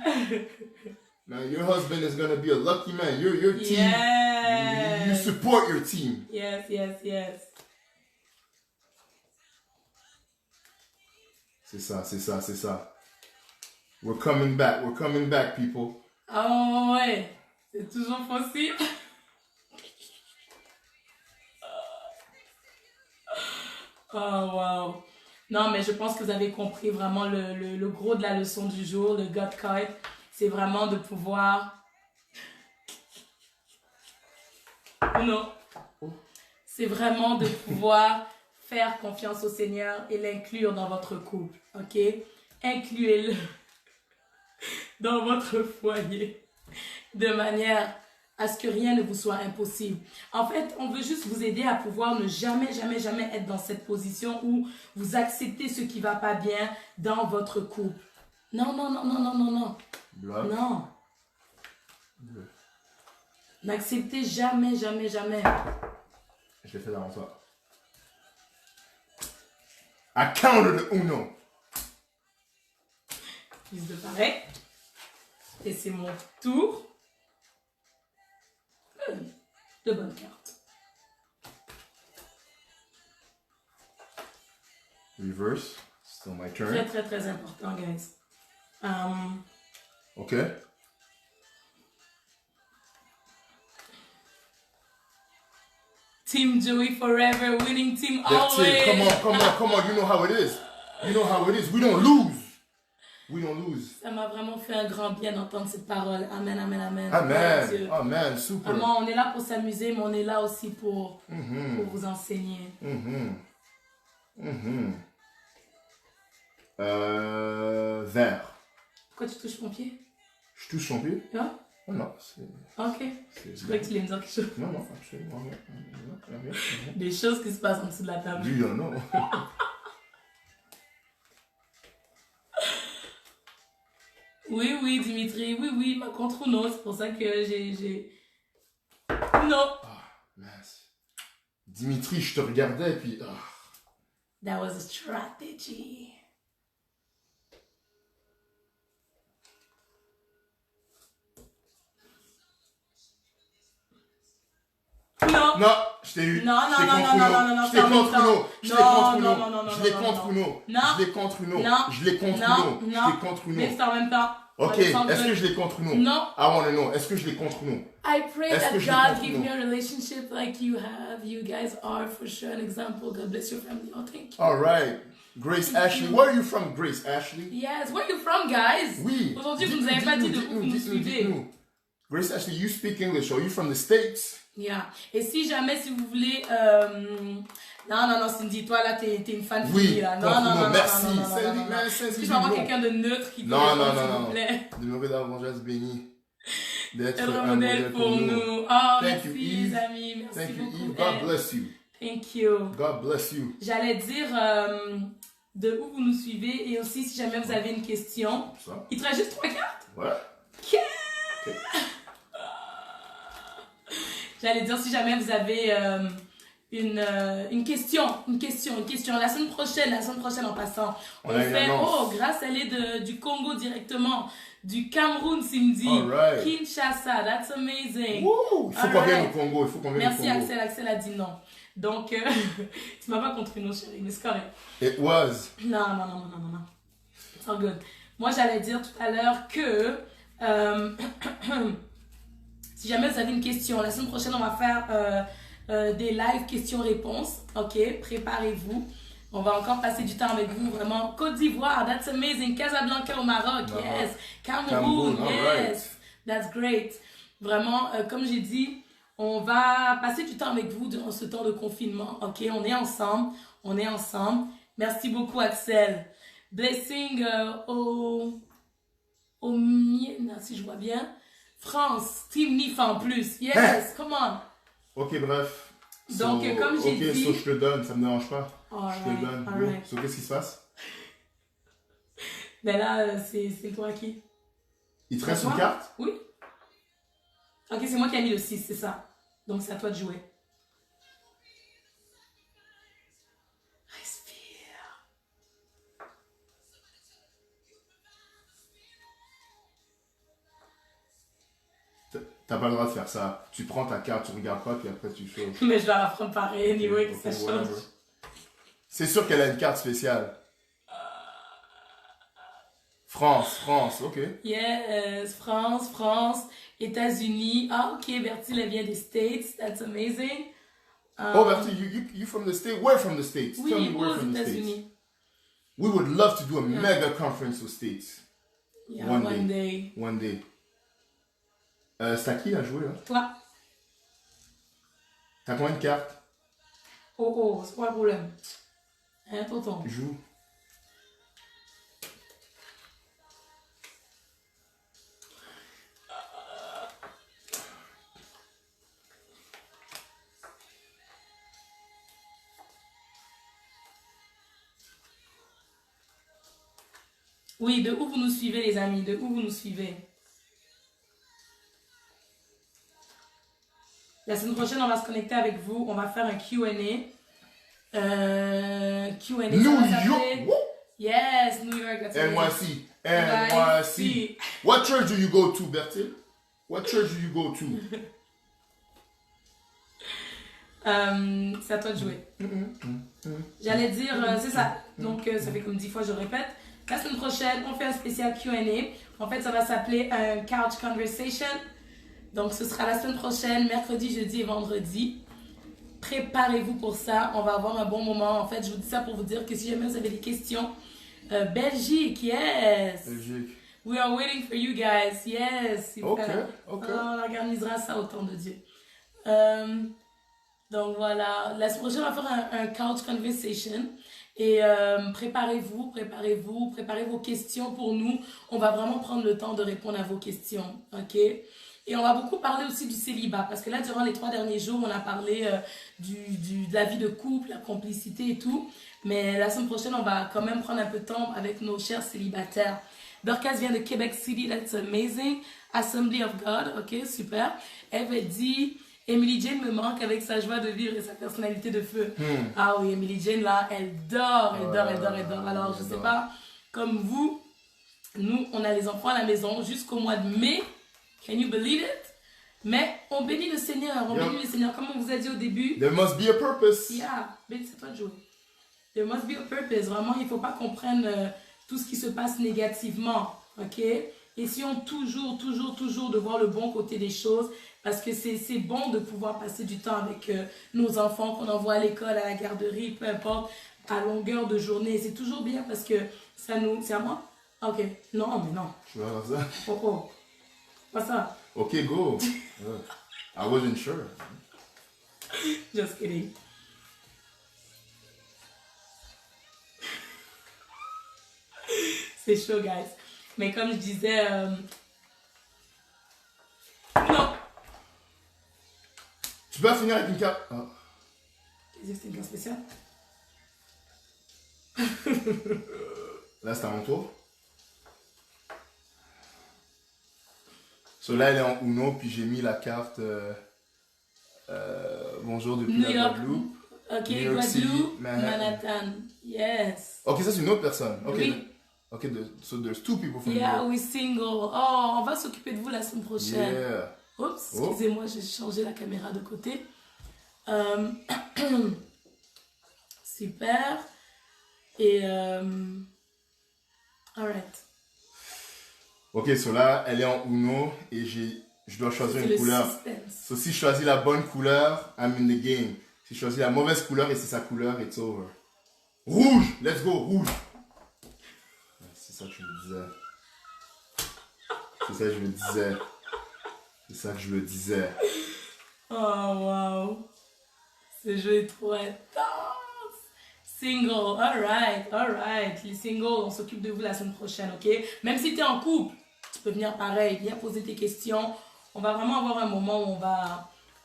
Now your husband is gonna be a lucky man. Your team. Yes. You support your team. Yes. C'est ça. We're coming back, people. Oh ouais, c'est toujours possible. Oh wow. Non, mais je pense que vous avez compris vraiment le gros de la leçon du jour, le God card. C'est vraiment de pouvoir... Non. C'est vraiment de pouvoir faire confiance au Seigneur et l'inclure dans votre couple, ok? Incluez-le dans votre foyer de manière à ce que rien ne vous soit impossible. En fait, on veut juste vous aider à pouvoir ne jamais être dans cette position où vous acceptez ce qui ne va pas bien dans votre couple. Non. Bloc. Non. Bleu. N'acceptez jamais. Je l'ai fait avant toi. I counted the uno. Plus de pareil. Et c'est mon tour. De bonnes cartes. Reverse. Still my turn. Très important, guys. Okay. Team Joey forever, winning team That's always. it. Come on. You know how it is. We don't lose. Ça m'a vraiment fait un grand bien d'entendre cette parole. Amen. Amen. Super. Vraiment, on est là pour s'amuser, mais on est là aussi pour vous enseigner. Vert. Pourquoi tu touches mon pied? Je touche son pied? Ah? Oh non, c'est... Ok. Je croyais que tu allais me dire quelque chose. Non, absolument. Des choses qui se passent en dessous de la table. You don't know. Oui, oui, Dimitri, oui, oui, ma contre Uno, c'est pour ça que j'ai... Uno. Ah, mince. Dimitri, je te regardais et puis... ah. That was a strategy. Non. Non, je t'ai eu. Non, Je t'ai non, non, contre non, Uno. non, non, non, Je t'ai non, contre non, Uno. Je l'ai non, contre non, Uno. non, non, Je l'ai non, contre non, Uno. non. Je l'ai contre Uno. Non. Je l'ai contre Non, Uno. Je non. l'ai contre Uno. Mais c'est en même temps. Ok, est-ce que je l'ai contre Uno? Non. I want to know. Est-ce que je l'ai contre Uno? I pray Est-ce that que je l'ai God contre give Uno? me a relationship like you have. You guys are for sure an example. God bless your family. Oh, thank you. All right. Grace Ashley. Where are you from, Grace Ashley? Yes, where are you from, guys? Oui. Aujourd'hui, vous nous avez pas dit de où vous nous suivez. dites-nous. Grace Ashley, you speak English. Are you from the States? Yeah. Et si jamais, si vous voulez... Non, non, non, Cindy, toi, là, t'es une fan Oui, fille, là. Non, contre non, Uno. non, Merci. non, non, non, Cindy, non, non, non. merci, Est-ce que Cindy, je peux avoir non. quelqu'un de neutre qui peut Non, répondre, non, s'il non, vous non. plaît? Demeurer davantage béni. D'être Être un un modèle pour nous. Oh, Thank you, merci, Eve. les amis. Merci Thank you, beaucoup. Eve. God bless you. Thank you. God bless you. J'allais dire de où vous nous suivez et aussi si jamais vous avez une question. Ça? Il te reste juste 3 cartes? Ouais. Ok. Ok. J'allais dire si jamais vous avez une question. La semaine prochaine en passant, on a une fait, annonce. oh, grâce, elle est du Congo directement, du Cameroun, Cindy, All right. Kinshasa, that's amazing. Woo! Il faut All qu'on vienne right. au Congo. Il faut qu'on vienne au Merci Congo. Axel, Axel a dit non. Donc, tu m'as pas contre nos chérie, mais c'est correct. It was. Non, non, non, non, non, non. It's all good. Moi, j'allais dire tout à l'heure que si jamais vous avez une question, la semaine prochaine, on va faire des live questions-réponses. Ok, préparez-vous. On va encore passer du temps avec vous, vraiment. Côte d'Ivoire, that's amazing. Casablanca au Maroc, Maroc. yes. Cameroun, all yes. right. That's great. Vraiment, comme j'ai dit, on va passer du temps avec vous durant ce temps de confinement. Ok, on est ensemble. On est ensemble. Merci beaucoup, Axel. Blessing au si je vois bien. France, Team Nifa en plus. Yes, come on. Ok, bref. Donc, comme j'ai dit... Ok, so je te donne, ça me dérange pas. Alright, Je te donne. alright. Oui. So, qu'est-ce qui se passe? Ben là, c'est toi qui... Il te reste C'est une toi? carte? Oui. Ok, c'est moi qui ai mis le 6, c'est ça. Donc, c'est à toi de jouer. Respire. T'as pas le droit de faire ça. Tu prends ta carte, tu regardes pas, puis après tu changes. Mais je dois la prendre pareil, anyway, que Ok, ça change. whatever. C'est sûr qu'elle a une carte spéciale. France, ok. Yes, France, États-Unis. Ah, ok, Bertil, elle vient des States. That's amazing. Oh, Bertie, you from the States? Where from the States? Tell Oui, me where aux from the States. États-Unis. We would love to do a mega conference aux States. Yeah, One one day. One day. C'est à qui à jouer, là? Toi? T'as combien de cartes? Oh, c'est quoi le problème? Hein, tonton? Joue. Oui, de où vous nous suivez, les amis? De où vous nous suivez? La semaine prochaine, on va se connecter avec vous. On va faire un Q&A. Q&A, New ça va York! s'appeler... Woo! Yes, New York. that's amazing. NYC. NYC. What church do you go to, Bertil? What church do you go to? C'est à toi de jouer. J'allais dire, c'est ça. Donc, ça fait comme 10 fois, je répète. La semaine prochaine, on fait un spécial Q&A. En fait, ça va s'appeler un Couch Conversation. Donc, ce sera la semaine prochaine, mercredi, jeudi et vendredi. Préparez-vous pour ça. On va avoir un bon moment. En fait, je vous dis ça pour vous dire que si jamais vous avez des questions, Belgique, yes. Belgique. We are waiting for you guys. Yes. Super. Ok. On organisera ça au temps de Dieu. Donc voilà, la semaine prochaine, on va faire un couch conversation. Et préparez-vous, préparez vos questions pour nous. On va vraiment prendre le temps de répondre à vos questions, ok? Et on va beaucoup parler aussi du célibat, parce que là, durant les 3 derniers jours, on a parlé de la vie de couple, la complicité et tout. Mais la semaine prochaine, on va quand même prendre un peu de temps avec nos chers célibataires. Dorcas vient de Québec City, that's amazing. Assembly of God, ok, super. Eve dit, Emily Jane me manque avec sa joie de vivre et sa personnalité de feu. Ah oui, Emily Jane là, elle dort. Alors, je sais pas, comme vous, nous, on a les enfants à la maison jusqu'au mois de mai. Can you believe it? Mais on bénit le Seigneur, bénit le Seigneur. Comme on vous a dit au début. There must be a purpose. Yeah, c'est toi de jouer. There must be a purpose. Vraiment, il ne faut pas qu'on prenne tout ce qui se passe négativement. Ok? Essayons toujours de voir le bon côté des choses. Parce que c'est bon de pouvoir passer du temps avec nos enfants qu'on envoie à l'école, à la garderie, peu importe, à longueur de journée. C'est toujours bien parce que ça nous... C'est à moi? Ok. Non, mais non. Tu vas faire ça? Oh. Pas ça. Ok, go. I wasn't sure. Just kidding. C'est chaud, guys. Mais comme je disais... Non. Tu peux finir avec une carte. Oh. Qu'est-ce que c'est une carte spéciale? Là, c'est à mon tour. So là, elle est en Uno, puis j'ai mis la carte bonjour depuis New la York. Guadeloupe. Ok, New York City, Guadeloupe, Manhattan. Manhattan. Yes. Ok, ça c'est une autre personne. Ok, Oui. ok, so there's two people from New Yeah, York. we single. Oh, on va s'occuper de vous la semaine prochaine. Yeah. Oups, Oh. excusez-moi, j'ai changé la caméra de côté. Super. Et alright. Ok, so là, elle est en Uno et je dois choisir C'est une le couleur. suspense. So si je choisis la bonne couleur, I'm in the game. Si je choisis la mauvaise couleur et c'est sa couleur, it's over. Rouge! Let's go, rouge! C'est ça que je me disais. C'est ça que je me disais. C'est ça que je me disais. Oh, wow. Ce jeu est trop intense. Single, alright. Les singles, on s'occupe de vous la semaine prochaine, ok? Même si tu es en couple, tu peux venir pareil, viens poser tes questions. On va vraiment avoir un moment où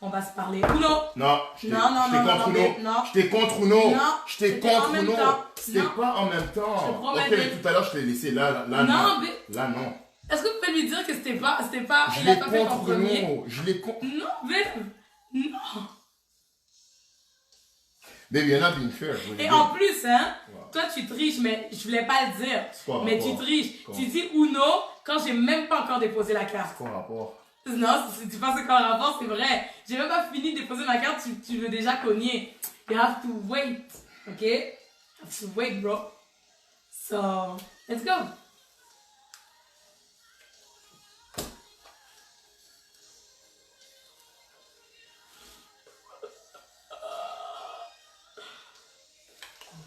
on va se parler. Uno! Non, j'étais contre Uno. J'étais contre Uno. Non, J'étais c'était en contre même Uno. temps. C'était Non. pas en même temps. Je te promets, Ok, mais- tout à l'heure je t'ai laissé. Là, Non, non. mais- Là, non. Est-ce que vous pouvez lui dire que c'était pas, Je il a l'ai pas fait en contre premier? Uno. Je l'ai contre. Non, babe. Non. Baby, you're not being fair. Et en plus, hein, Wow. toi tu triches, mais je voulais pas le dire. C'est quoi Mais rapport? tu triches. Comment? Tu dis Uno quand j'ai même pas encore déposé la carte. Quoi rapport? Non, si tu penses qu'en rapport, c'est vrai. J'ai même pas fini de déposer ma carte, tu veux déjà cogner. You have to wait. Ok? You have to wait, bro. So, let's go.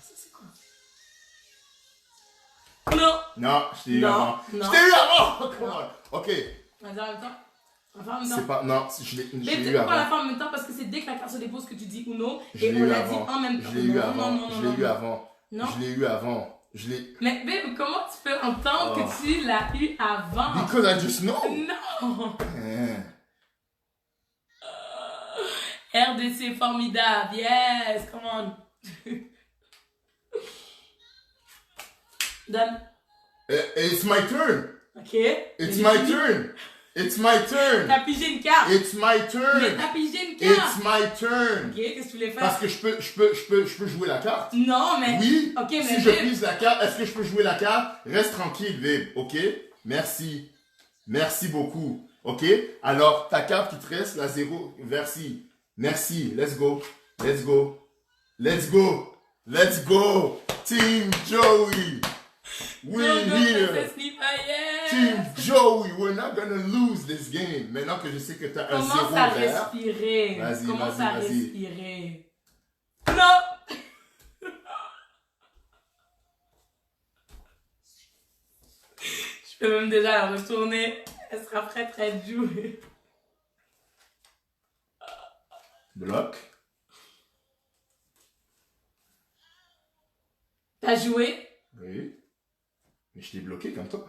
Ça, c'est quoi? Non! Non, je t'ai eu Non, avant. non. Je t'ai eu avant! Come on. Ok. On va dire en même temps. On va faire en même temps. C'est pas. Non, je l'ai Mais eu peut-être pas la avant. fin en même temps parce que c'est dès que la carte se dépose que tu dis Uno Je et l'ai on eu l'a dit avant. en même temps. Je l'ai eu Non, avant. non, non, Je non, l'ai eu non. avant. Non. Je l'ai eu avant. Je l'ai. Mais babe, comment tu peux entendre Oh. que tu l'as eu avant? Because I just know. Non! Eh. RDC formidable, yes, come on. Donne. It's my turn. Ok. It's Mais my j'ai fini. turn. It's my turn. T'as pigé une carte. It's my Mais turn. t'as pigé une It's carte. my turn. Ok, qu'est-ce que tu voulais faire? Parce que je peux jouer la carte. Non, mais. Oui. Ok, mais Si je babe, prise la carte, est-ce que je peux jouer la carte? Reste tranquille, babe. Ok? Merci. Merci beaucoup. Ok? Alors, ta carte qui te reste, la 0, merci. Merci. Let's go. Let's go. Let's go. Let's go. Team Joey. We're go, go, here. Princess Nipa, yes. Team Joey, we're not gonna lose this game. Maintenant que je sais que tu as un Commence 0 à vert. respirer. Vas-y, Commence vas-y, à vas-y. respirer. Non! Je peux même déjà la retourner. Elle sera prête à être jouée. Bloc. T'as joué? Oui. Mais je t'ai bloqué comme toi.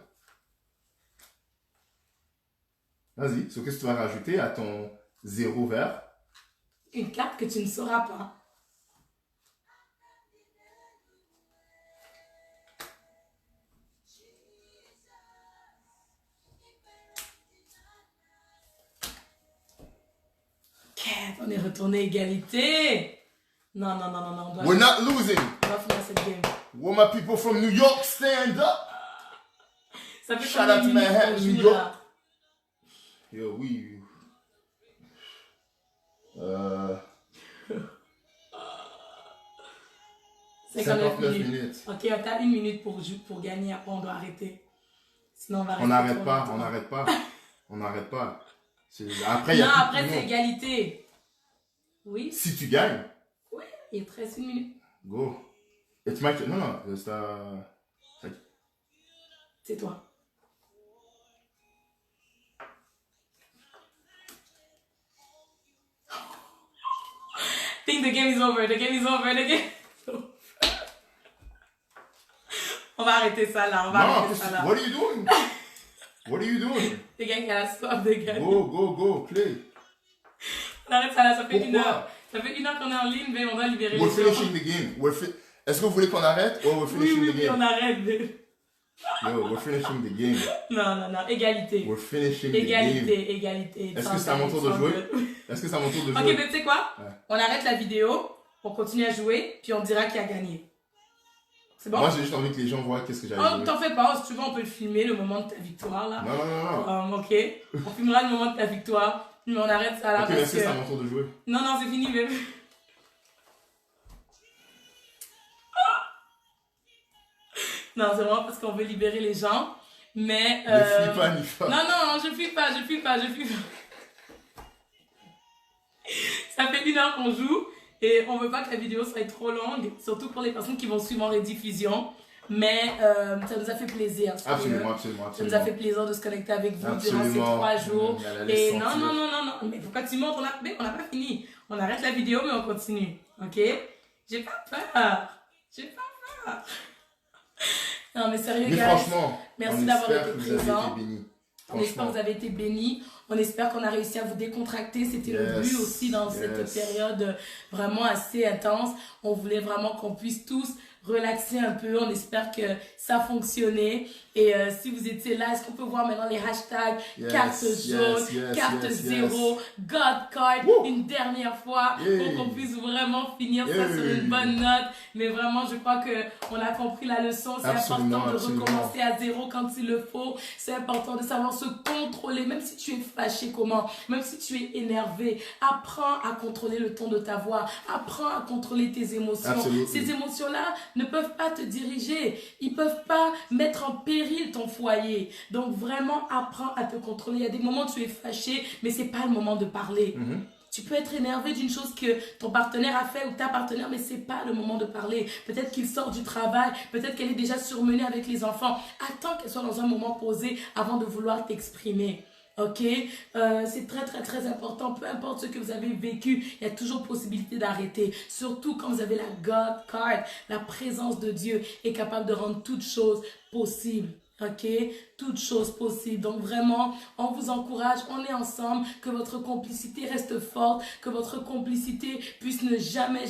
Vas-y, qu'est-ce que tu vas rajouter à ton 0 vert? Une carte que tu ne sauras pas. on est retourné égalité. Non, non, non, non, non. On doit, We're not losing. on doit finir cette game. Where my people from New York, stand up. Ça fait Shout combien out de to minutes Manhattan, qu'on New joue York. là? Yo, oui. 59 minutes. Ok, on a 1 minute pour gagner, après on doit arrêter. Sinon on va On rester n'arrête trop pas, longtemps. on n'arrête pas. On n'arrête pas. Après, il y Non, a plus après de c'est monde. égalité. Oui, Si tu gagnes, oui, il te reste 1 minute. go. It's my turn. Non, non, C'est toi. Think the game is over, the game is over, the game is over. On va arrêter ça là, on va non, arrêter ça là. what are you doing? What are you doing? Les gars qui a la soif de gagner. Go, play. On arrête ça là, ça fait Pourquoi? 1 heure. Ça fait 1 heure qu'on est en ligne, mais on doit libérer We're les gens. finishing the game. Est-ce que vous voulez qu'on arrête? Or we're Oui, finishing oui, the oui, game? on arrête. Mais... Yo, we're finishing the game. Non, non, non, égalité. We're finishing the game. Égalité. Est-ce que c'est à mon tour de jouer? Est-ce que c'est à mon tour de Ok, jouer? mais tu sais quoi? Ouais. On arrête la vidéo, on continue à jouer, puis on dira qui a gagné. C'est bon? Moi, j'ai juste envie que les gens voient qu'est-ce que j'avais Oh, joué. t'en fais pas, si tu veux, on peut le filmer, le moment de ta victoire là. Non. Ok, on filmera le moment de ta victoire, mais on arrête ça là Ok, mais parce est-ce que c'est à que. mon tour de jouer? Non, non, c'est fini, même. Non, c'est vraiment parce qu'on veut libérer les gens. Mais. Ne fuis pas, Nifa. Non, non, je fuis pas. Ça fait 1 heure qu'on joue et on veut pas que la vidéo soit trop longue, surtout pour les personnes qui vont suivre en rediffusion. Mais ça nous a fait plaisir. Absolument, sérieux. absolument. Ça nous a fait plaisir de se connecter avec vous durant ces Absolument. 3 jours. Elle allait Et se non, sentir. non. Mais faut pas que tu montes, on n'a pas fini. On arrête la vidéo, mais on continue. Ok? J'ai pas peur. Non, mais sérieux, Mais guys. franchement, Merci on d'avoir espère été que vous avez présents. été bénis. On espère que Franchement. vous avez été bénis. On espère qu'on a réussi à vous décontracter. C'était le Yes, but aussi dans cette yes. période vraiment assez intense. On voulait vraiment qu'on puisse tous relaxer un peu. On espère que ça a fonctionné. Et si vous étiez là, est-ce qu'on peut voir maintenant les hashtags Yes, carte jaune, carte yes. 0, God Card, Woo. une dernière fois Yeah. pour qu'on puisse vraiment finir ça Yeah. sur une bonne note. Mais vraiment, je crois qu'on a compris la leçon. C'est Absolument, important de absolument. recommencer à 0 quand il le faut. C'est important de savoir se contrôler, même si tu es fâché comment, même si tu es énervé. Apprends à contrôler le ton de ta voix. Apprends à contrôler tes émotions. Absolument. Ces émotions-là ne peuvent pas te diriger. Ils peuvent pas mettre en péril ton foyer. Donc vraiment, apprends à te contrôler. Il y a des moments où tu es fâché, mais c'est pas le moment de parler. Mhm. Tu peux être énervé d'une chose que ton partenaire a fait ou ta partenaire, mais c'est pas le moment de parler. Peut-être qu'il sort du travail, peut-être qu'elle est déjà surmenée avec les enfants. Attends qu'elle soit dans un moment posé avant de vouloir t'exprimer. Ok, c'est très important. Peu importe ce que vous avez vécu, il y a toujours possibilité d'arrêter. Surtout quand vous avez la God Card, la présence de Dieu est capable de rendre toutes choses possibles. Ok, toutes choses possibles. Donc vraiment, on vous encourage, on est ensemble, que votre complicité reste forte, que votre complicité puisse ne jamais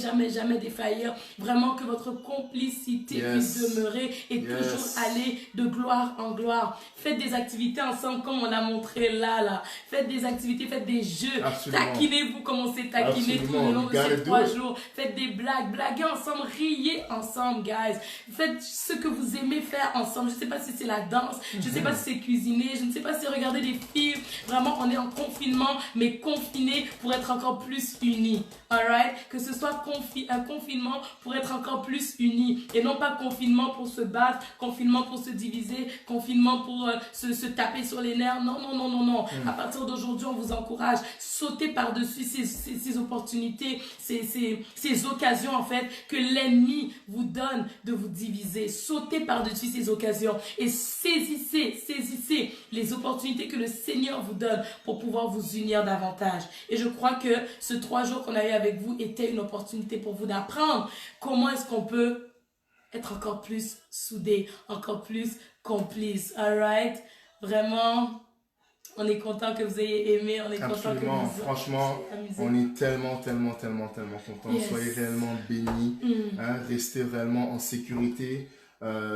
défaillir. Vraiment que votre complicité puisse demeurer et toujours aller de gloire en gloire. Faites des activités ensemble comme on l'a montré là. Faites des activités, faites des jeux. Taquinez-vous comme on s'est taquiné tout le long de ces 3 jours. Faites des blaguez ensemble, riez ensemble, guys. Faites ce que vous aimez faire ensemble. Je sais pas si c'est la danse, je sais pas si c'est cuisiner, je ne sais pas si c'est regarder des films. Vraiment, on est en confinement, mais confinés pour être encore plus unis. Alright? Que ce soit un confinement pour être encore plus unis. Et non pas confinement pour se battre, confinement pour se diviser, confinement pour se taper sur les nerfs. Non. À partir d'aujourd'hui, on vous encourage. Sautez par-dessus ces opportunités, ces occasions en fait que l'ennemi vous donne de vous diviser. Sautez par-dessus ces occasions et saisissez les opportunités que le Seigneur vous donne pour pouvoir vous unir davantage. Et je crois que ce 3 jours qu'on a eu avec vous était une opportunité pour vous d'apprendre comment est-ce qu'on peut être encore plus soudés, encore plus complices. Alright? Vraiment, on est content que vous ayez aimé, on est content que vous franchement, on est tellement contents. Yes. Soyez réellement bénis, restez réellement en sécurité.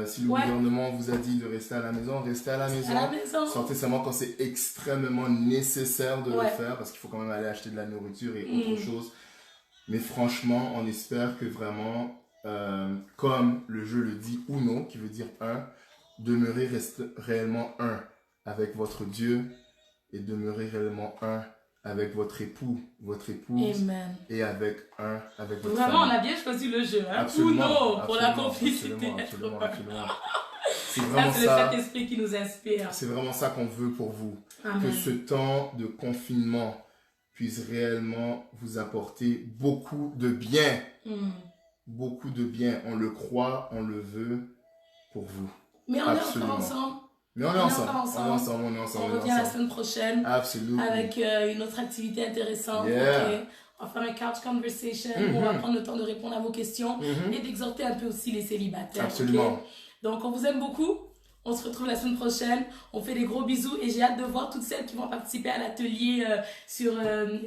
Si le gouvernement vous a dit de rester à la maison, restez à la maison. À la maison. Sortez seulement quand c'est extrêmement nécessaire de le faire, parce qu'il faut quand même aller acheter de la nourriture et autre chose. Mais franchement, on espère que vraiment, comme le jeu le dit, uno, qui veut dire un, demeurez réellement un avec votre Dieu et demeurez réellement un avec votre époux, votre épouse. Amen. Et avec votre Vraiment, famille. on a bien choisi le jeu. Hein? Absolument, Pour la complicité. Absolument. C'est Ça, vraiment c'est le Saint-Esprit qui nous inspire. C'est vraiment ça qu'on veut pour vous. Amen. Que ce temps de confinement puisse réellement vous apporter beaucoup de bien. Beaucoup de bien. On le croit, on le veut pour vous. Mais on est encore ensemble. Mais on est ensemble. On revient la semaine prochaine. Absolument. Avec une autre activité intéressante. Yeah. Okay. On va faire un couch conversation. On va prendre le temps de répondre à vos questions et d'exhorter un peu aussi les célibataires. Absolument. Okay? Donc, on vous aime beaucoup. On se retrouve la semaine prochaine. On fait des gros bisous et j'ai hâte de voir toutes celles qui vont participer à l'atelier sur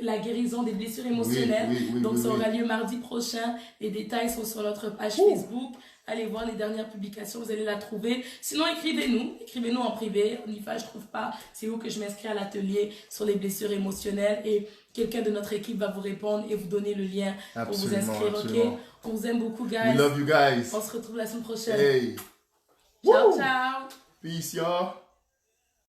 la guérison des blessures émotionnelles. Donc, ça aura lieu mardi prochain. Les détails sont sur notre page Facebook. Allez voir les dernières publications, vous allez la trouver. Sinon, écrivez-nous en privé. Nifa, je trouve pas. C'est où que je m'inscris à l'atelier sur les blessures émotionnelles et quelqu'un de notre équipe va vous répondre et vous donner le lien pour vous inscrire. Ok? On vous aime beaucoup, guys. We love you guys. On se retrouve la semaine prochaine. Hey. Ciao, ciao. Peace, y'all.